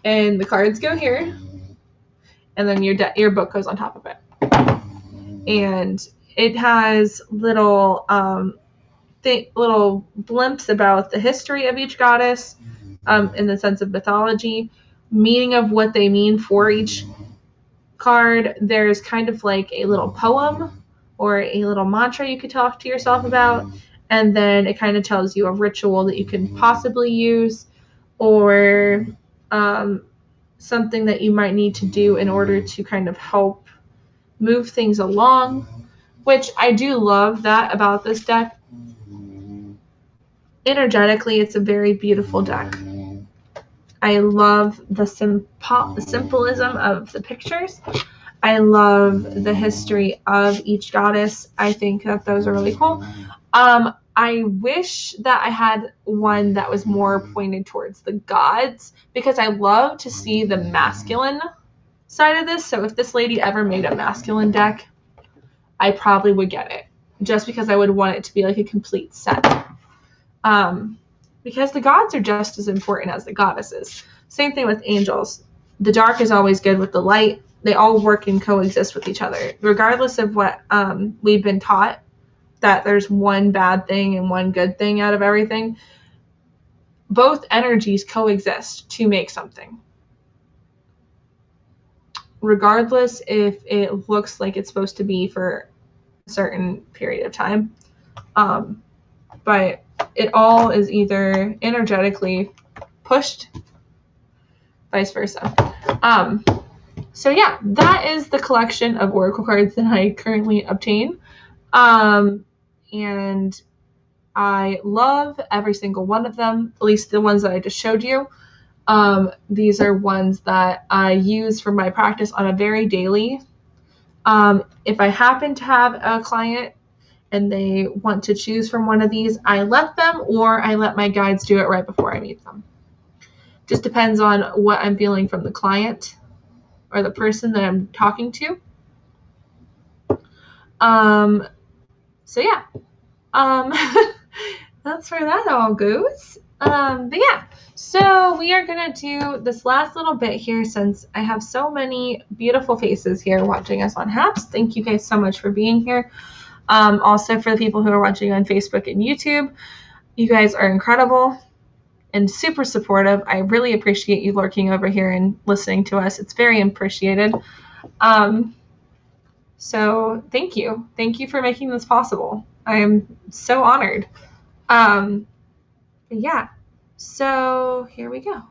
And the cards go here. And then your book goes on top of it. And it has little little blimps about the history of each goddess, in the sense of mythology, meaning of what they mean for each card. There's kind of like a little poem or a little mantra you could talk to yourself about, and then it kind of tells you a ritual that you can possibly use, or something that you might need to do in order to kind of help move things along, which I do love that about this deck. Energetically, it's a very beautiful deck. I love the symbolism of the pictures. I love the history of each goddess. I think that those are really cool. I wish that I had one that was more pointed towards the gods, because I love to see the masculine side of this. So if this lady ever made a masculine deck, I probably would get it, just because I would want it to be like a complete set. Because the gods are just as important as the goddesses. Same thing with angels. The dark is always good with the light. They all work and coexist with each other, regardless of what we've been taught, that there's one bad thing and one good thing out of everything. Both energies coexist to make something, regardless if it looks like it's supposed to be for a certain period of time. But it all is either energetically pushed, vice versa. So yeah, that is the collection of oracle cards that I currently obtain. And I love every single one of them, at least the ones that I just showed you. These are ones that I use for my practice on a very daily. If I happen to have a client and they want to choose from one of these, I let them, or I let my guides do it right before I meet them. Just depends on what I'm feeling from the client or the person that I'm talking to. So yeah, that's where that all goes. But yeah, so we are gonna do this last little bit here, since I have so many beautiful faces here watching us on Haps. Thank you guys so much for being here. Also, for the people who are watching on Facebook and YouTube, you guys are incredible and super supportive. I really appreciate you lurking over here and listening to us. It's very appreciated. So thank you. Thank you for making this possible. I am so honored. Yeah, so here we go.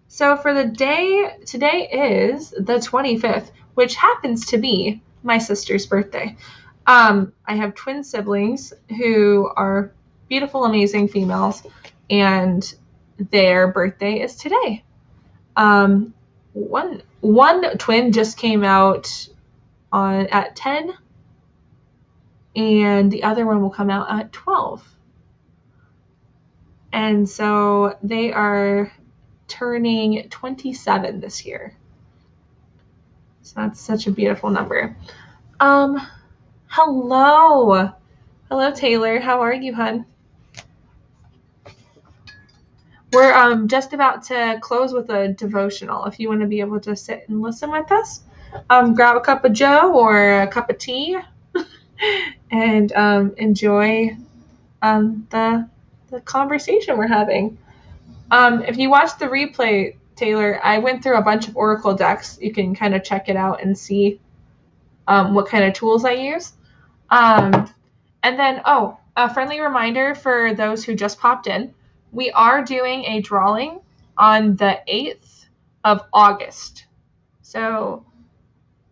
So for the day, today is the 25th, which happens to be my sister's birthday. I have twin siblings who are beautiful, amazing females, and their birthday is today. One twin just came out at 10, and the other one will come out at 12. And so they are turning 27 this year. So that's such a beautiful number. Hello. Hello, Taylor. How are you, hun? We're just about to close with a devotional. If you want to be able to sit and listen with us, grab a cup of joe or a cup of tea and enjoy the conversation we're having. If you watch the replay, Taylor, I went through a bunch of Oracle decks. You can kind of check it out and see what kind of tools I use. And then, a friendly reminder for those who just popped in. We are doing a drawing on the 8th of August. So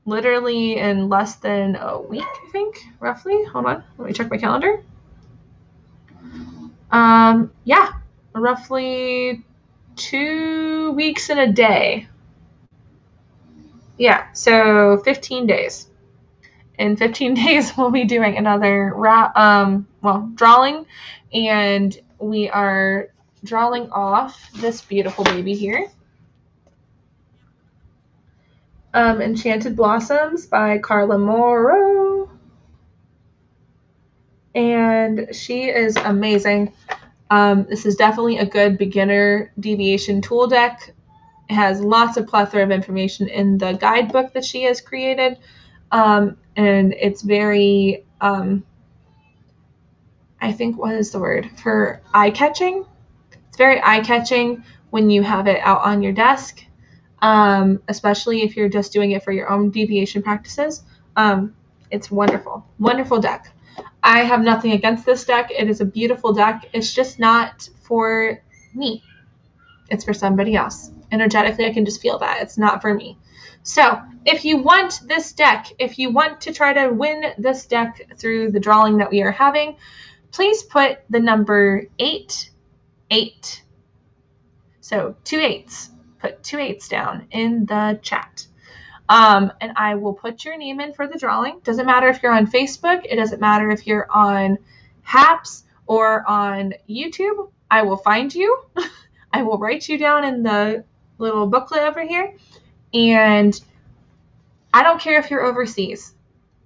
literally in less than a week, I think, roughly. Hold on, let me check my calendar. Yeah, roughly 2 weeks and a day. Yeah, so 15 days. In 15 days, we'll be doing another drawing, and we are drawing off this beautiful baby here. Enchanted Blossoms by Carla Morrow. And she is amazing. This is definitely a good beginner deviation tool deck. It has lots of plethora of information in the guidebook that she has created. And it's very, I think, what is the word for eye-catching? It's very eye-catching when you have it out on your desk, especially if you're just doing it for your own deviation practices. It's wonderful. Wonderful deck. I have nothing against this deck. It is a beautiful deck. It's just not for me. It's for somebody else. Energetically, I can just feel that. It's not for me. So if you want this deck, if you want to try to win this deck through the drawing that we are having, please put the number 8. So 2 8s. Put 2 8s down in the chat. And I will put your name in for the drawing. Doesn't matter if you're on Facebook. It doesn't matter if you're on Haps or on YouTube. I will find you. I will write you down in the little booklet over here. And I don't care if you're overseas.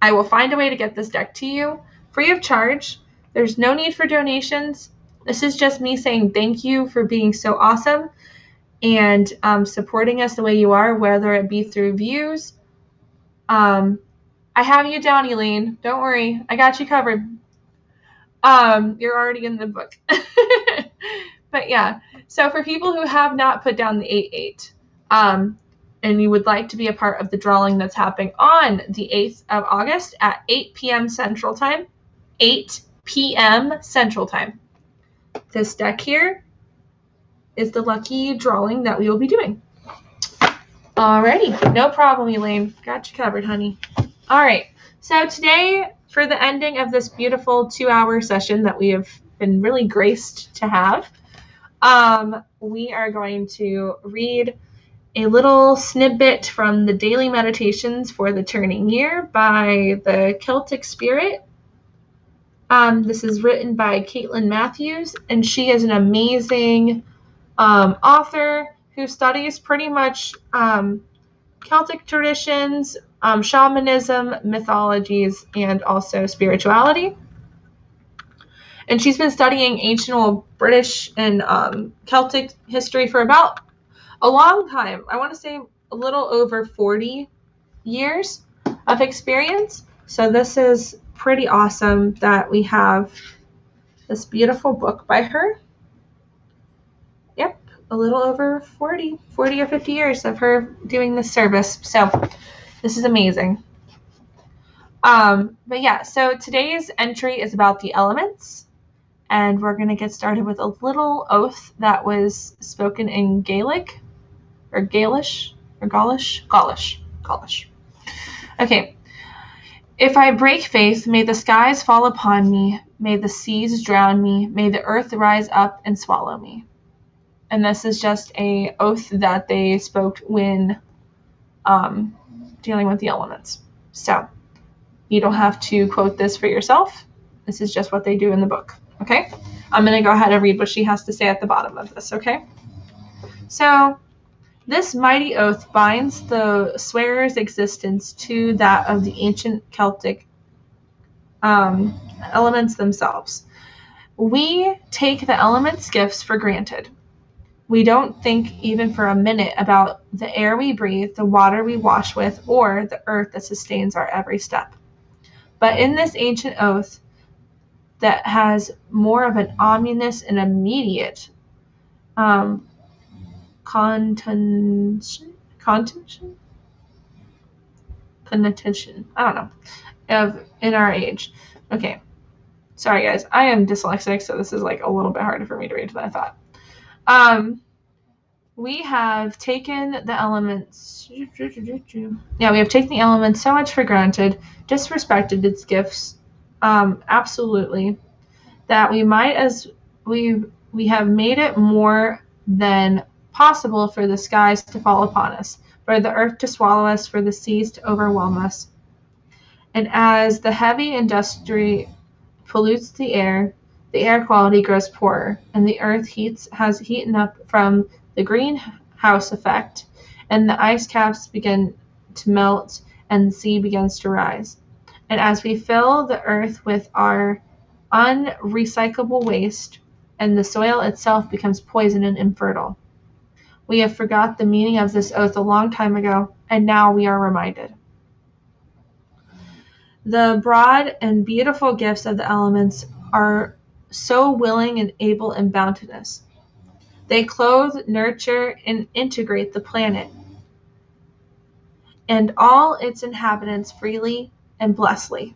I will find a way to get this deck to you free of charge. There's no need for donations. This is just me saying thank you for being so awesome and supporting us the way you are, whether it be through views. I have you down, Elaine. Don't worry. I got you covered. You're already in the book. But yeah, so for people who have not put down the 8 8, and you would like to be a part of the drawing that's happening on the 8th of August at 8 p.m. Central Time, 8 p.m. Central Time. This deck here is the lucky drawing that we will be doing. Alrighty, no problem, Elaine. Got you covered, honey. All right, so today, for the ending of this beautiful 2-hour session that we have been really graced to have, we are going to read a little snippet from the Daily Meditations for the Turning Year by the Celtic Spirit. This is written by Caitlin Matthews, and she is an amazing author who studies pretty much Celtic traditions, shamanism, mythologies, and also spirituality. And she's been studying ancient old British and Celtic history for about a long time. I want to say a little over 40 years of experience. So this is pretty awesome that we have this beautiful book by her. Yep, a little over 40 or 50 years of her doing this service. So this is amazing. But yeah, so today's entry is about the elements. and we're going to get started with a little oath that was spoken in Gaelic, or Gaulish, or Gaulish. Okay. If I break faith, may the skies fall upon me, may the seas drown me, may the earth rise up and swallow me. And this is just a oath that they spoke when dealing with the elements. So you don't have to quote this for yourself. This is just what they do in the book. Okay? I'm going to go ahead and read what she has to say at the bottom of this. Okay? So this mighty oath binds the swearer's existence to that of the ancient Celtic elements themselves. We take the elements' gifts for granted. We don't think even for a minute about the air we breathe, the water we wash with, or the earth that sustains our every step. But in this ancient oath that has more of an ominous and immediate connotation, I don't know, of in our age. Okay. Sorry guys, I am dyslexic, so this is like a little bit harder for me to read than I thought. We have taken the elements. Yeah, we have taken the elements so much for granted, disrespected its gifts, absolutely, that we might as we have made it more than possible for the skies to fall upon us, for the earth to swallow us, for the seas to overwhelm us. And as the heavy industry pollutes the air quality grows poorer, and the earth has heated up from the greenhouse effect, and the ice caps begin to melt, and the sea begins to rise. And as we fill the earth with our unrecyclable waste, and the soil itself becomes poison and infertile. We have forgot the meaning of this oath a long time ago, and now we are reminded. The broad and beautiful gifts of the elements are so willing and able and bounteous. They clothe, nurture, and integrate the planet and all its inhabitants freely and blessedly.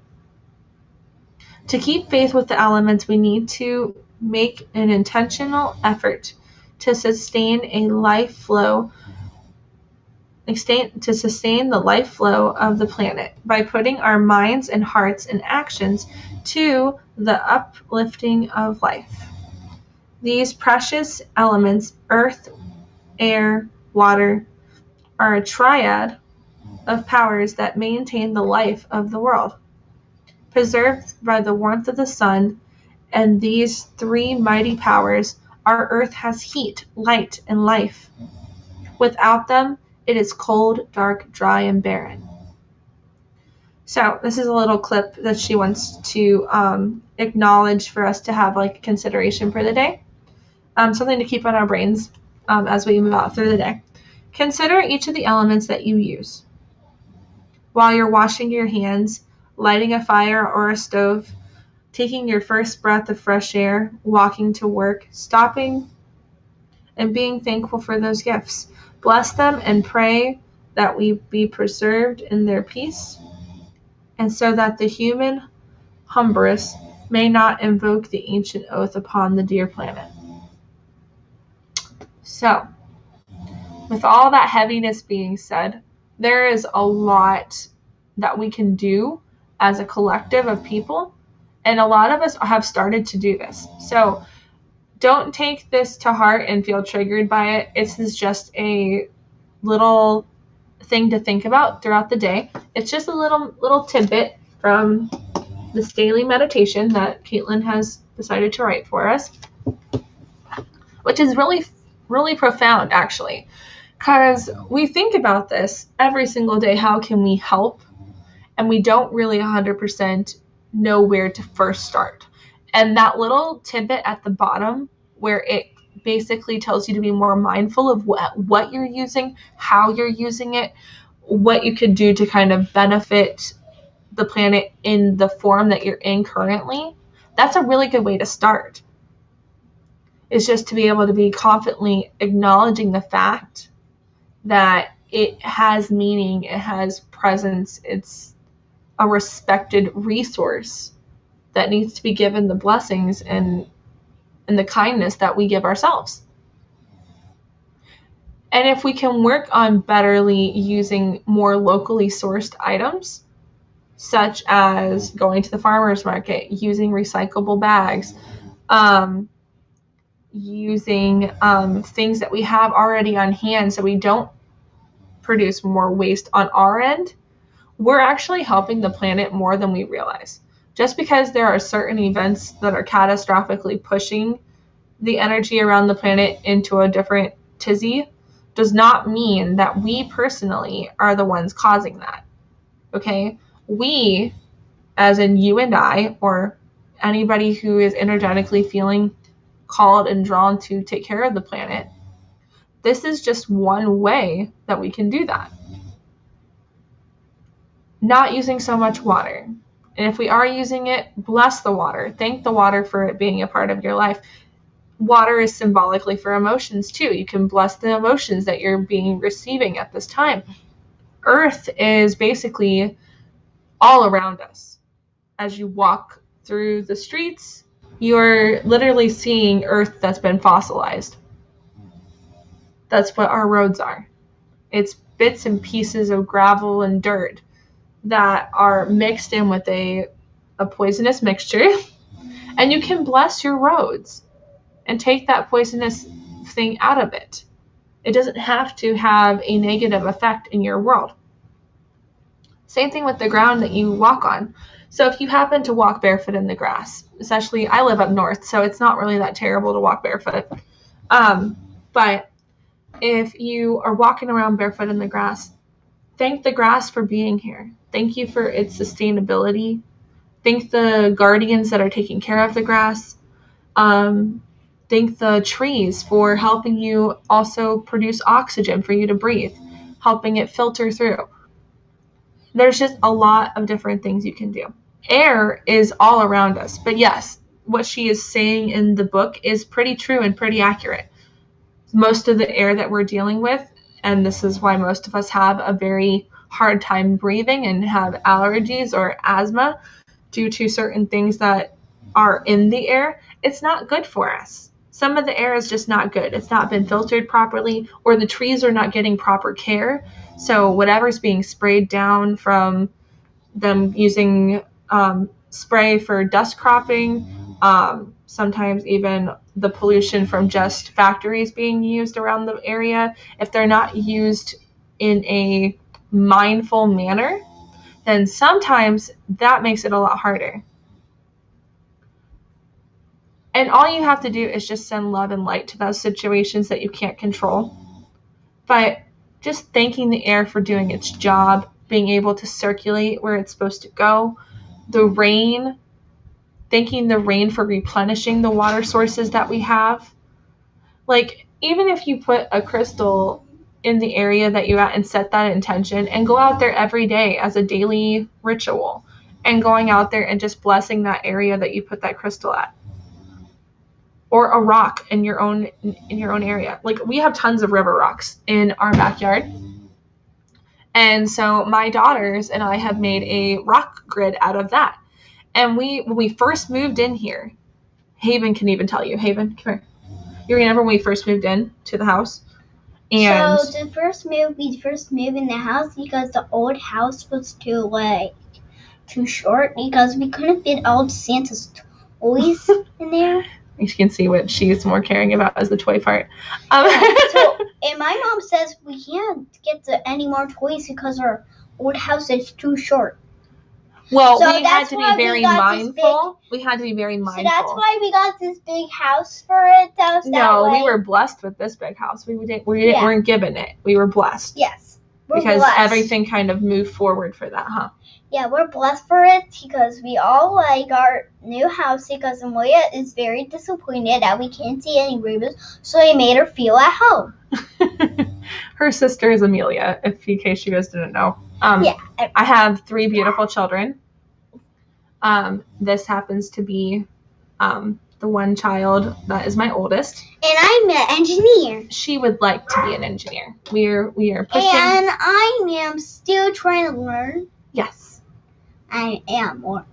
To keep faith with the elements, we need to make an intentional effort to sustain the life flow of the planet by putting our minds and hearts and actions to the uplifting of life. These precious elements, earth, air, water, are a triad of powers that maintain the life of the world. Preserved by the warmth of the sun and these three mighty powers, our earth has heat, light, and life. Without them, it is cold, dark, dry, and barren. So this is a little clip that she wants to acknowledge for us to have like consideration for the day. Something to keep on our brains as we move out through the day. Consider each of the elements that you use. While you're washing your hands, lighting a fire or a stove, taking your first breath of fresh air, walking to work, stopping, and being thankful for those gifts. Bless them and pray that we be preserved in their peace, and so that the human hubris may not invoke the ancient oath upon the dear planet. So, with all that heaviness being said, there is a lot that we can do as a collective of people, and a lot of us have started to do this. So, don't take this to heart and feel triggered by it. This is just a little thing to think about throughout the day. It's just a little tidbit from this daily meditation that Caitlin has decided to write for us, which is really, really profound, actually, because we think about this every single day. How can we help? And we don't really 100% know where to first start. And that little tidbit at the bottom where it basically tells you to be more mindful of what you're using, how you're using it, what you could do to kind of benefit the planet in the form that you're in currently, that's a really good way to start. It's just to be able to be confidently acknowledging the fact that it has meaning, it has presence, it's a respected resource that needs to be given the blessings and and the kindness that we give ourselves. And if we can work on betterly using more locally sourced items, such as going to the farmer's market, using recyclable bags, using things that we have already on hand so we don't produce more waste on our end, we're actually helping the planet more than we realize. Just because there are certain events that are catastrophically pushing the energy around the planet into a different tizzy does not mean that we personally are the ones causing that. Okay? We, as in you and I, or anybody who is energetically feeling called and drawn to take care of the planet, this is just one way that we can do that. Not using so much water. And if we are using it, bless the water. Thank the water for it being a part of your life. Water is symbolically for emotions too. You can bless the emotions that you're receiving at this time. Earth is basically all around us. As you walk through the streets, you're literally seeing earth that's been fossilized. That's what our roads are. It's bits and pieces of gravel and dirt that are mixed in with a poisonous mixture. And you can bless your roads and take that poisonous thing out of it. It doesn't have to have a negative effect in your world. Same thing with the ground that you walk on. So if you happen to walk barefoot in the grass, essentially I live up north, so it's not really that terrible to walk barefoot. But if you are walking around barefoot in the grass, thank the grass for being here. Thank you for its sustainability. Thank the guardians that are taking care of the grass. Thank the trees for helping you also produce oxygen for you to breathe, helping it filter through. There's just a lot of different things you can do. Air is all around us. But yes, what she is saying in the book is pretty true and pretty accurate. Most of the air that we're dealing with, and this is why most of us have a very hard time breathing and have allergies or asthma due to certain things that are in the air, it's not good for us. Some of the air is just not good. It's not been filtered properly, or the trees are not getting proper care. So whatever's being sprayed down from them using spray for dust cropping, sometimes even the pollution from just factories being used around the area, if they're not used in a mindful manner, then sometimes that makes it a lot harder. And all you have to do is just send love and light to those situations that you can't control. But just thanking the air for doing its job, being able to circulate where it's supposed to go. The rain, thanking the rain for replenishing the water sources that we have. Like, even if you put a crystal in the area that you're at and set that intention and go out there every day as a daily ritual and going out there and just blessing that area that you put that crystal at. Or a rock in your own area. Like, we have tons of river rocks in our backyard. And so my daughters and I have made a rock grid out of that. And when we first moved in here, Haven can even tell you. Haven, come here. You remember when we first moved in to the house? And so we first moved in the house because the old house was too short because we couldn't fit all of Santa's toys in there. You can see what she's more caring about is the toy part. And my mom says we can't get any more toys because our old house is too short. Well, so we had to be very mindful. We had to be very mindful. So that's why we got this big house for it. We were blessed with this big house. We weren't given it. We were blessed. Yes. Because everything kind of moved forward for that, huh? Yeah, we're blessed for it because we all like our new house because Amelia is very disappointed that we can't see any rooms, so we made her feel at home. Her sister is Amelia, in case you guys didn't know. I have 3 beautiful children. This happens to be the one child that is my oldest. And I'm an engineer. She would like to be an engineer. We are pushing. And I am still trying to learn. Yes. I am more.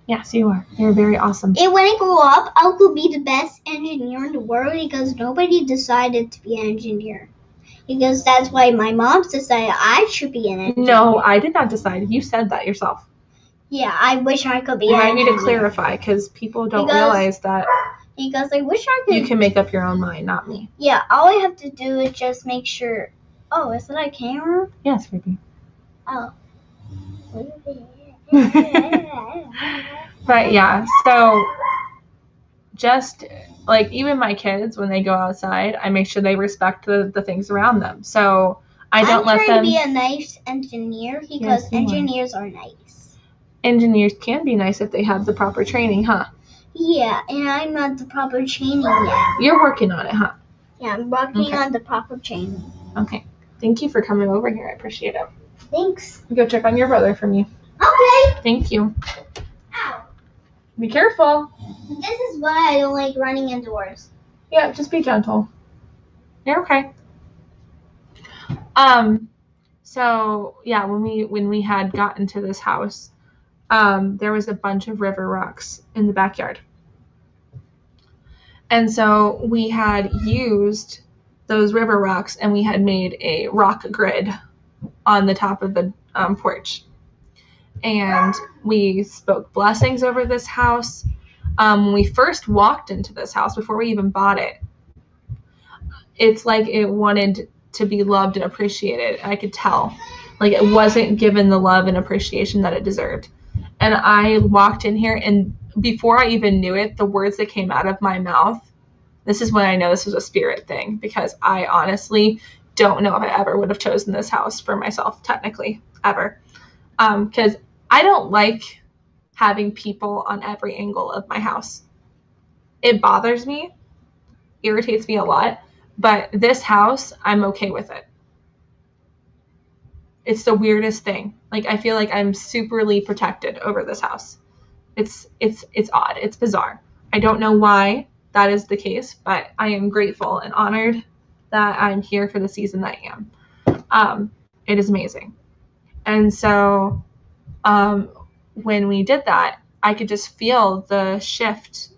Yes, you are. You're very awesome. And when I grow up, I will be the best engineer in the world because nobody decided to be an engineer. Because that's why my mom decided I should be an engineer. No, I did not decide. You said that yourself. Yeah, I wish I could be You an might engineer. need to clarify because people don't Because- realize that Because I wish I could. you can make up your own mind, not me. Yeah, all I have to do is just make sure. Oh, is that a camera? Yes, baby. Oh. But yeah, so just like even my kids, when they go outside, I make sure they respect the things around them. So I don't let them. I'm trying to be a nice engineer because Yes, you are. engineers are nice. Engineers can be nice if they have the proper training, huh? Yeah, and I'm not the proper training yet. You're working on it, huh? Yeah, I'm working Okay. on the proper training. Okay. Thank you for coming over here. I appreciate it. Thanks. Go check on your brother for me. Okay. Thank you. Ow. Be careful. This is why I don't like running indoors. Yeah, just be gentle. You're okay. So yeah, when we had gotten to this house, there was a bunch of river rocks in the backyard. And so we had used those river rocks and we had made a rock grid on the top of the porch. And we spoke blessings over this house. When we first walked into this house, before we even bought it, it's like it wanted to be loved and appreciated. I could tell. Like it wasn't given the love and appreciation that it deserved. And I walked in here, and before I even knew it, the words that came out of my mouth, this is when I know this was a spirit thing, because I honestly don't know if I ever would have chosen this house for myself, technically, ever. Because I don't like having people on every angle of my house. It bothers me, irritates me a lot, but this house, I'm okay with it. It's the weirdest thing. Like I feel like I'm superly protected over this house. It's odd. It's bizarre. I don't know why that is the case, but I am grateful and honored that I'm here for the season that I am. It is amazing. And so when we did that, I could just feel the shift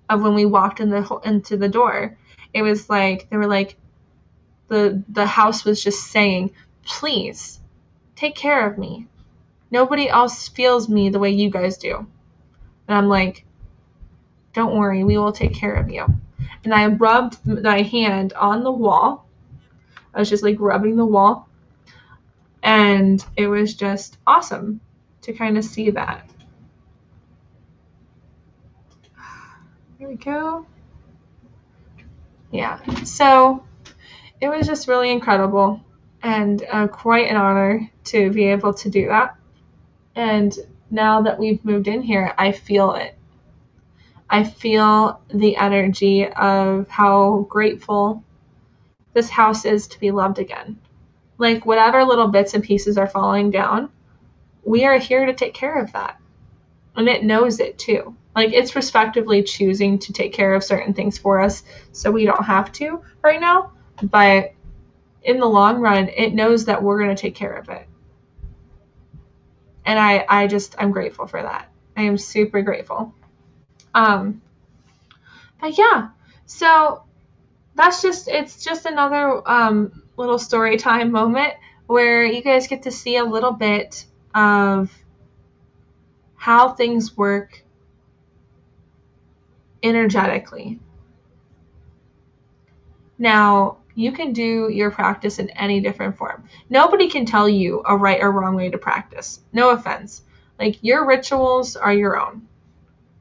of when we walked into the door. It was like they were like the house was just saying, please take care of me. Nobody else feels me the way you guys do. And I'm like, don't worry, we will take care of you. And I rubbed my hand on the wall. I was just like rubbing the wall. And it was just awesome to kind of see that. There we go. Yeah. So it was just really incredible and quite an honor to be able to do that. And now that we've moved in here, I feel it. I feel the energy of how grateful this house is to be loved again. Like whatever little bits and pieces are falling down, we are here to take care of that. And it knows it too. Like it's respectively choosing to take care of certain things for us so we don't have to right now. But in the long run, it knows that we're going to take care of it. And I'm grateful for that. I am super grateful. But yeah, so it's just another little story time moment where you guys get to see a little bit of how things work energetically. Now, you can do your practice in any different form. Nobody can tell you a right or wrong way to practice. No offense. Like your rituals are your own.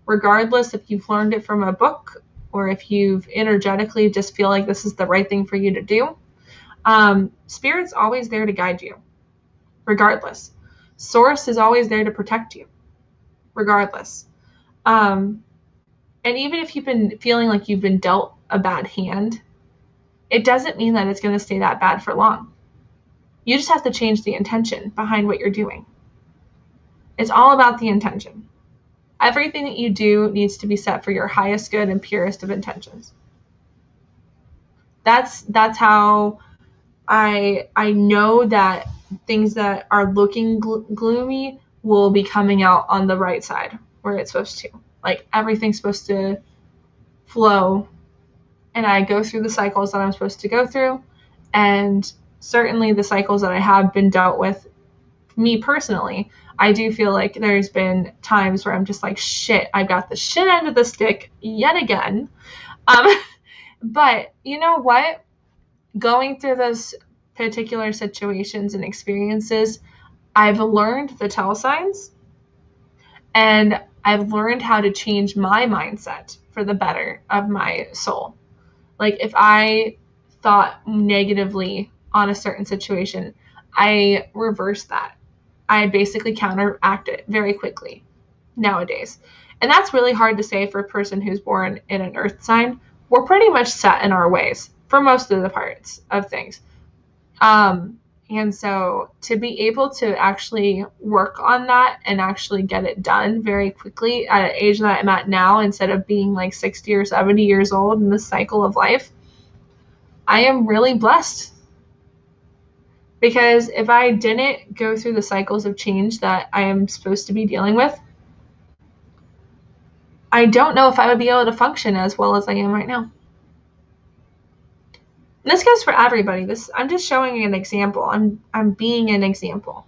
Regardless if you've learned it from a book or if you've energetically just feel like this is the right thing for you to do. Spirit's always there to guide you. Regardless. Source is always there to protect you. Regardless. And even if you've been feeling like you've been dealt a bad hand, it doesn't mean that it's going to stay that bad for long. You just have to change the intention behind what you're doing. It's all about the intention. Everything that you do needs to be set for your highest good and purest of intentions. That's how I know that things that are looking gloomy will be coming out on the right side where it's supposed to. Like, everything's supposed to flow, and I go through the cycles that I'm supposed to go through, and certainly the cycles that I have been dealt with, me personally, I do feel like there's been times where I'm just like, shit, I got the shit end of the stick yet again. But you know what? Going through those particular situations and experiences, I've learned the tell signs, and I've learned how to change my mindset for the better of my soul. Like, if I thought negatively on a certain situation, I reverse that. I basically counteract it very quickly nowadays. And that's really hard to say for a person who's born in an earth sign. We're pretty much set in our ways for most of the parts of things. And so to be able to actually work on that and actually get it done very quickly at an age that I'm at now, instead of being like 60 or 70 years old in this cycle of life, I am really blessed. Because if I didn't go through the cycles of change that I am supposed to be dealing with, I don't know if I would be able to function as well as I am right now. And this goes for everybody. I'm just showing you an example. I'm being an example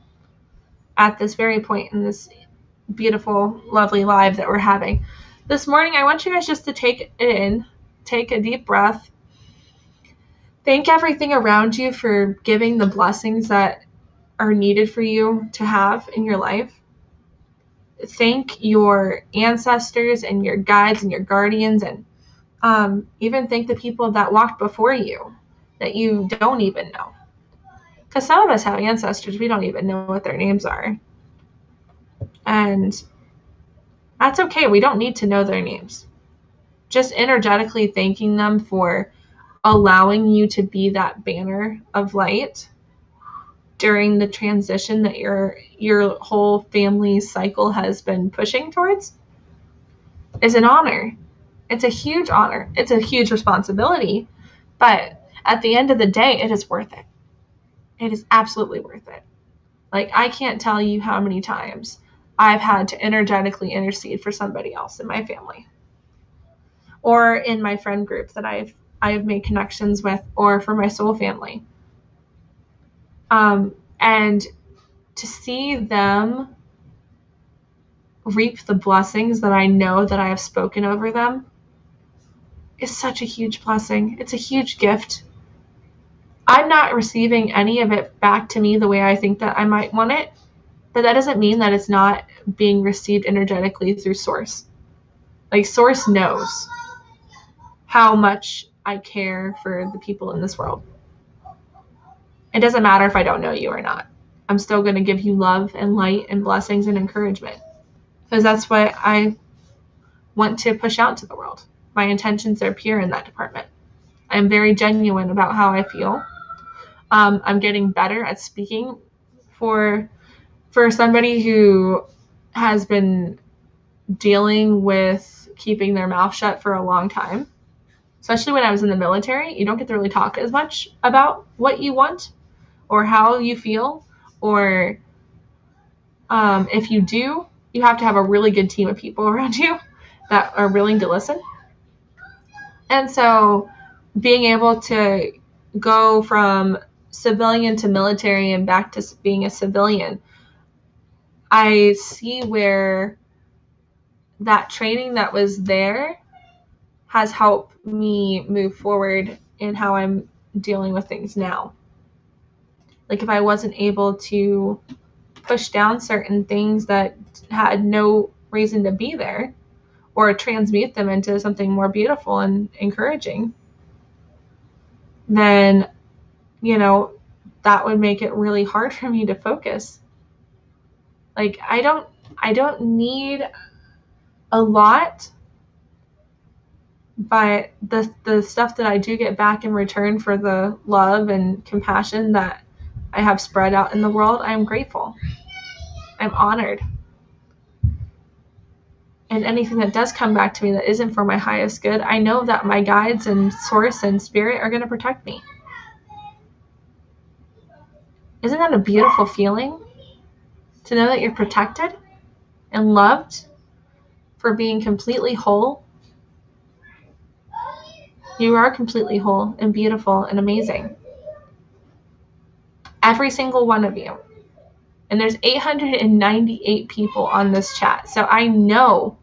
at this very point in this beautiful, lovely live that we're having. This morning, I want you guys just to take it in, take a deep breath, thank everything around you for giving the blessings that are needed for you to have in your life. Thank your ancestors and your guides and your guardians, and even thank the people that walked before you that you don't even know. Because some of us have ancestors, we don't even know what their names are. And that's okay. We don't need to know their names. Just energetically thanking them for allowing you to be that banner of light during the transition that your whole family cycle has been pushing towards is an honor. It's a huge honor. It's a huge responsibility, but at the end of the day, it is worth it. It is absolutely worth it. Like, I can't tell you how many times I've had to energetically intercede for somebody else in my family or in my friend group that I've made connections with, or for my soul family. And to see them reap the blessings that I know that I have spoken over them is such a huge blessing. It's a huge gift. I'm not receiving any of it back to me the way I think that I might want it, but that doesn't mean that it's not being received energetically through Source. Like, Source knows how much I care for the people in this world. It doesn't matter if I don't know you or not. I'm still going to give you love and light and blessings and encouragement, because that's what I want to push out to the world. My intentions are pure in that department. I'm very genuine about how I feel. I'm getting better at speaking for somebody who has been dealing with keeping their mouth shut for a long time. Especially when I was in the military, you don't get to really talk as much about what you want or how you feel, or if you do, you have to have a really good team of people around you that are willing to listen. And so being able to go from civilian to military and back to being a civilian, I see where that training that was there has helped me move forward in how I'm dealing with things now. Like, if I wasn't able to push down certain things that had no reason to be there, or transmute them into something more beautiful and encouraging, then, that would make it really hard for me to focus. Like, I don't need a lot, but the stuff that I do get back in return for the love and compassion that I have spread out in the world, I'm grateful. I'm honored. And anything that does come back to me that isn't for my highest good, I know that my guides and Source and Spirit are going to protect me. Isn't that a beautiful feeling? To know that you're protected and loved for being completely whole. You are completely whole and beautiful and amazing. Every single one of you. And there's 898 people on this chat. So I know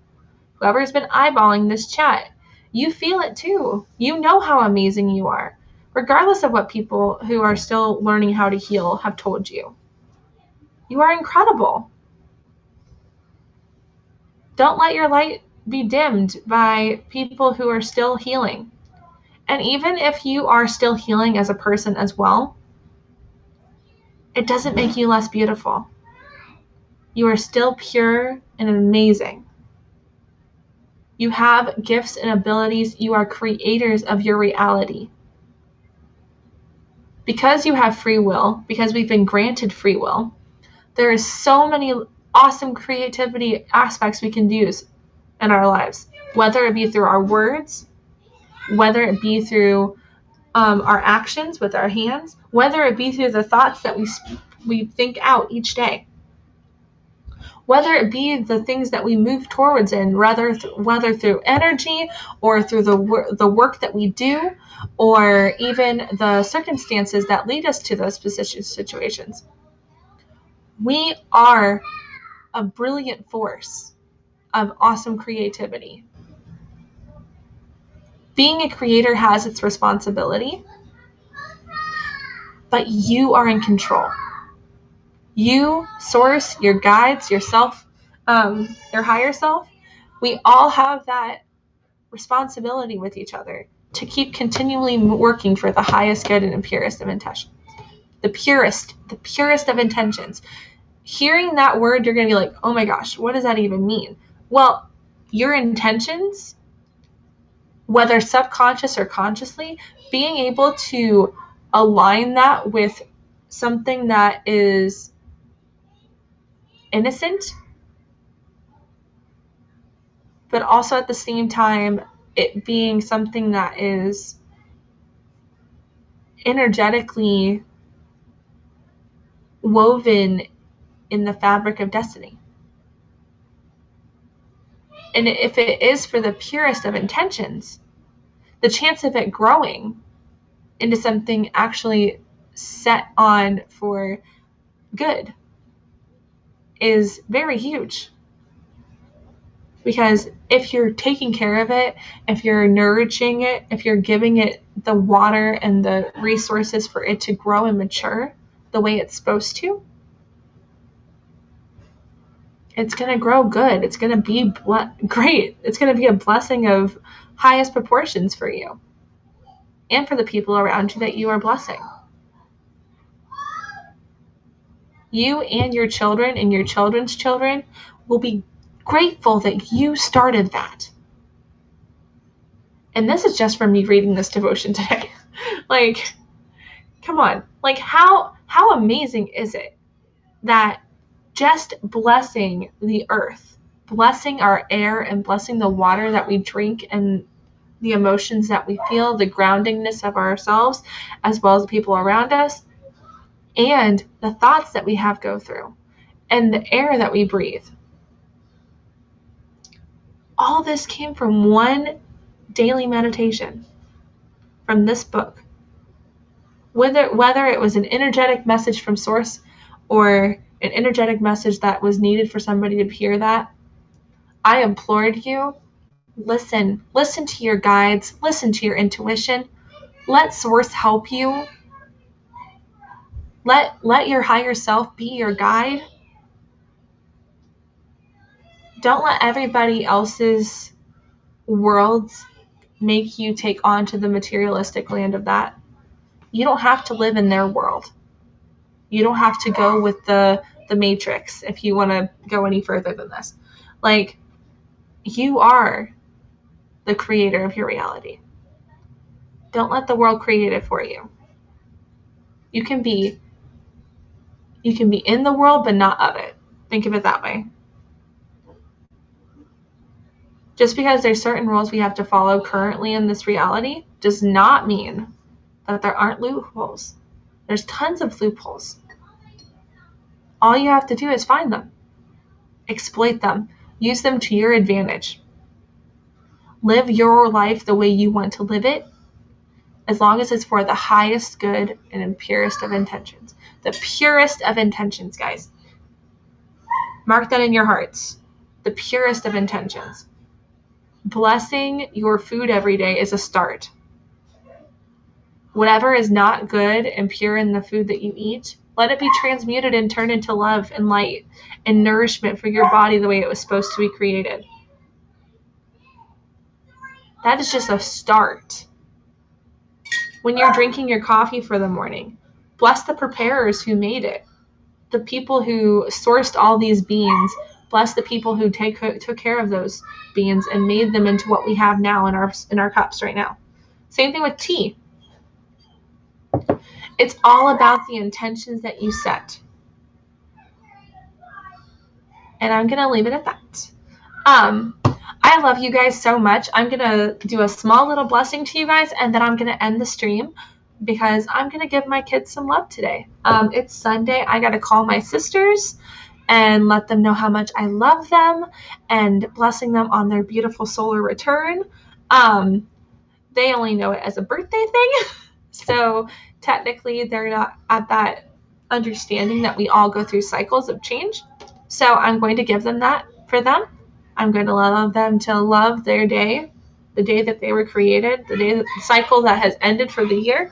whoever's been eyeballing this chat, you feel it too. You know how amazing you are, regardless of what people who are still learning how to heal have told you. You are incredible. Don't let your light be dimmed by people who are still healing. And even if you are still healing as a person as well, it doesn't make you less beautiful. You are still pure and amazing. You have gifts and abilities. You are creators of your reality. Because you have free will, because we've been granted free will, there is so many awesome creativity aspects we can use in our lives, whether it be through our words, whether it be through our actions with our hands, whether it be through the thoughts that we think out each day, whether it be the things that we move towards in, whether through energy or through the work that we do, or even the circumstances that lead us to those specific situations. We are a brilliant force of awesome creativity. Being a creator has its responsibility, but you are in control. You, source, your guides, yourself, your higher self, we all have that responsibility with each other to keep continually working for the highest good and purest of intentions. The purest of intentions. Hearing that word, you're going to be like, oh my gosh, what does that even mean? Well, your intentions, whether subconscious or consciously, being able to align that with something that is innocent, but also at the same time it being something that is energetically woven in the fabric of destiny. And if it is for the purest of intentions, the chance of it growing into something actually set on for good is very huge. Because if you're taking care of it, if you're nourishing it, if you're giving it the water and the resources for it to grow and mature the way it's supposed to, it's going to grow good. It's going to be great. It's going to be a blessing of highest proportions for you and for the people around you that you are blessing. You and your children and your children's children will be grateful that you started that. And this is just from me reading this devotion today. Like, come on. Like, how amazing is it that just blessing the earth, blessing our air and blessing the water that we drink and the emotions that we feel, the groundingness of ourselves, as well as the people around us, and the thoughts that we have go through, and the air that we breathe. All this came from one daily meditation from this book. Whether it was an energetic message from Source or an energetic message that was needed for somebody to hear that, I implored you, listen to your guides, listen to your intuition. Let Source help you. Let your higher self be your guide. Don't let everybody else's worlds make you take on to the materialistic land of that. You don't have to live in their world. You don't have to go with the Matrix if you want to go any further than this. Like, you are the creator of your reality. Don't let the world create it for you. You can be in the world but not of it. Think of it that way. Just because there's certain rules we have to follow currently in this reality does not mean that there aren't loopholes. There's tons of loopholes. All you have to do is find them, exploit them, Use them to your advantage. Live your life the way you want to live it, as long as it's for the highest good and purest of intentions. The purest of intentions, guys. Mark that in your hearts. The purest of intentions. Blessing your food every day is a start. Whatever is not good and pure in the food that you eat, let it be transmuted and turned into love and light and nourishment for your body the way it was supposed to be created. That is just a start. When you're drinking your coffee for the morning, bless the preparers who made it. The people who sourced all these beans, bless the people who took care of those beans and made them into what we have now in our cups right now. Same thing with tea. It's all about the intentions that you set. And I'm going to leave it at that. I love you guys so much. I'm going to do a small little blessing to you guys, and then I'm going to end the stream because I'm going to give my kids some love today. It's Sunday. I got to call my sisters and let them know how much I love them and blessing them on their beautiful solar return. They only know it as a birthday thing. So technically they're not at that understanding that we all go through cycles of change. So I'm going to give them that for them. I'm going to allow them to love their day, the day that they were created, the cycle that has ended for the year,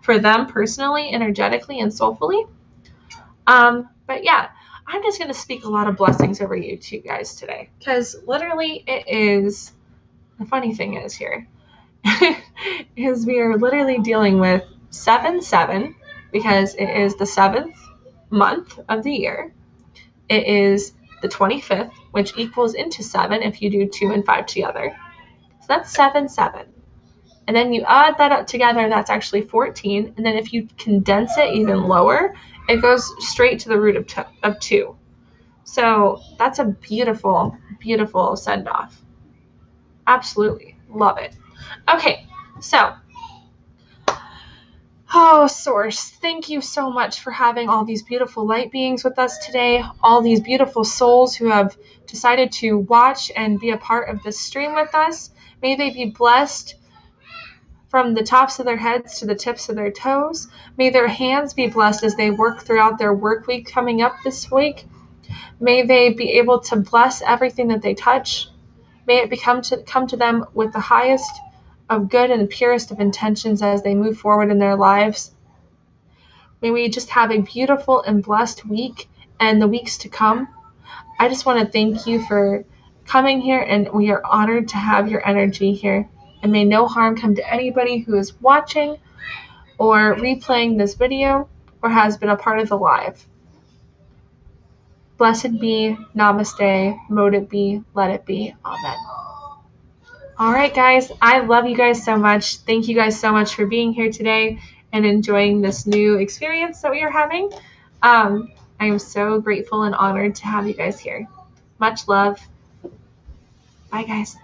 for them personally, energetically, and soulfully. But yeah, I'm just going to speak a lot of blessings over you two guys today, because literally it is, the funny thing is here, is we are literally dealing with 7/7, because it is the 7th month of the year. It is the 25th, which equals into 7 if you do 2 and 5 together. So that's 7/7. And then you add that up together, that's actually 14. And then if you condense it even lower, it goes straight to the root of 2. So that's a beautiful, beautiful send-off. Absolutely. Love it. Okay, so, oh, Source, thank you so much for having all these beautiful light beings with us today, all these beautiful souls who have decided to watch and be a part of this stream with us. May they be blessed from the tops of their heads to the tips of their toes. May their hands be blessed as they work throughout their work week coming up this week. May they be able to bless everything that they touch. May it come to them with the highest of good and the purest of intentions as they move forward in their lives. May we just have a beautiful and blessed week and the weeks to come. I just want to thank you for coming here, and we are honored to have your energy here. And may no harm come to anybody who is watching or replaying this video or has been a part of the live. Blessed be, namaste, mote it be, let it be, amen. All right, guys, I love you guys so much. Thank you guys so much for being here today and enjoying this new experience that we are having. I am so grateful and honored to have you guys here. Much love. Bye, guys.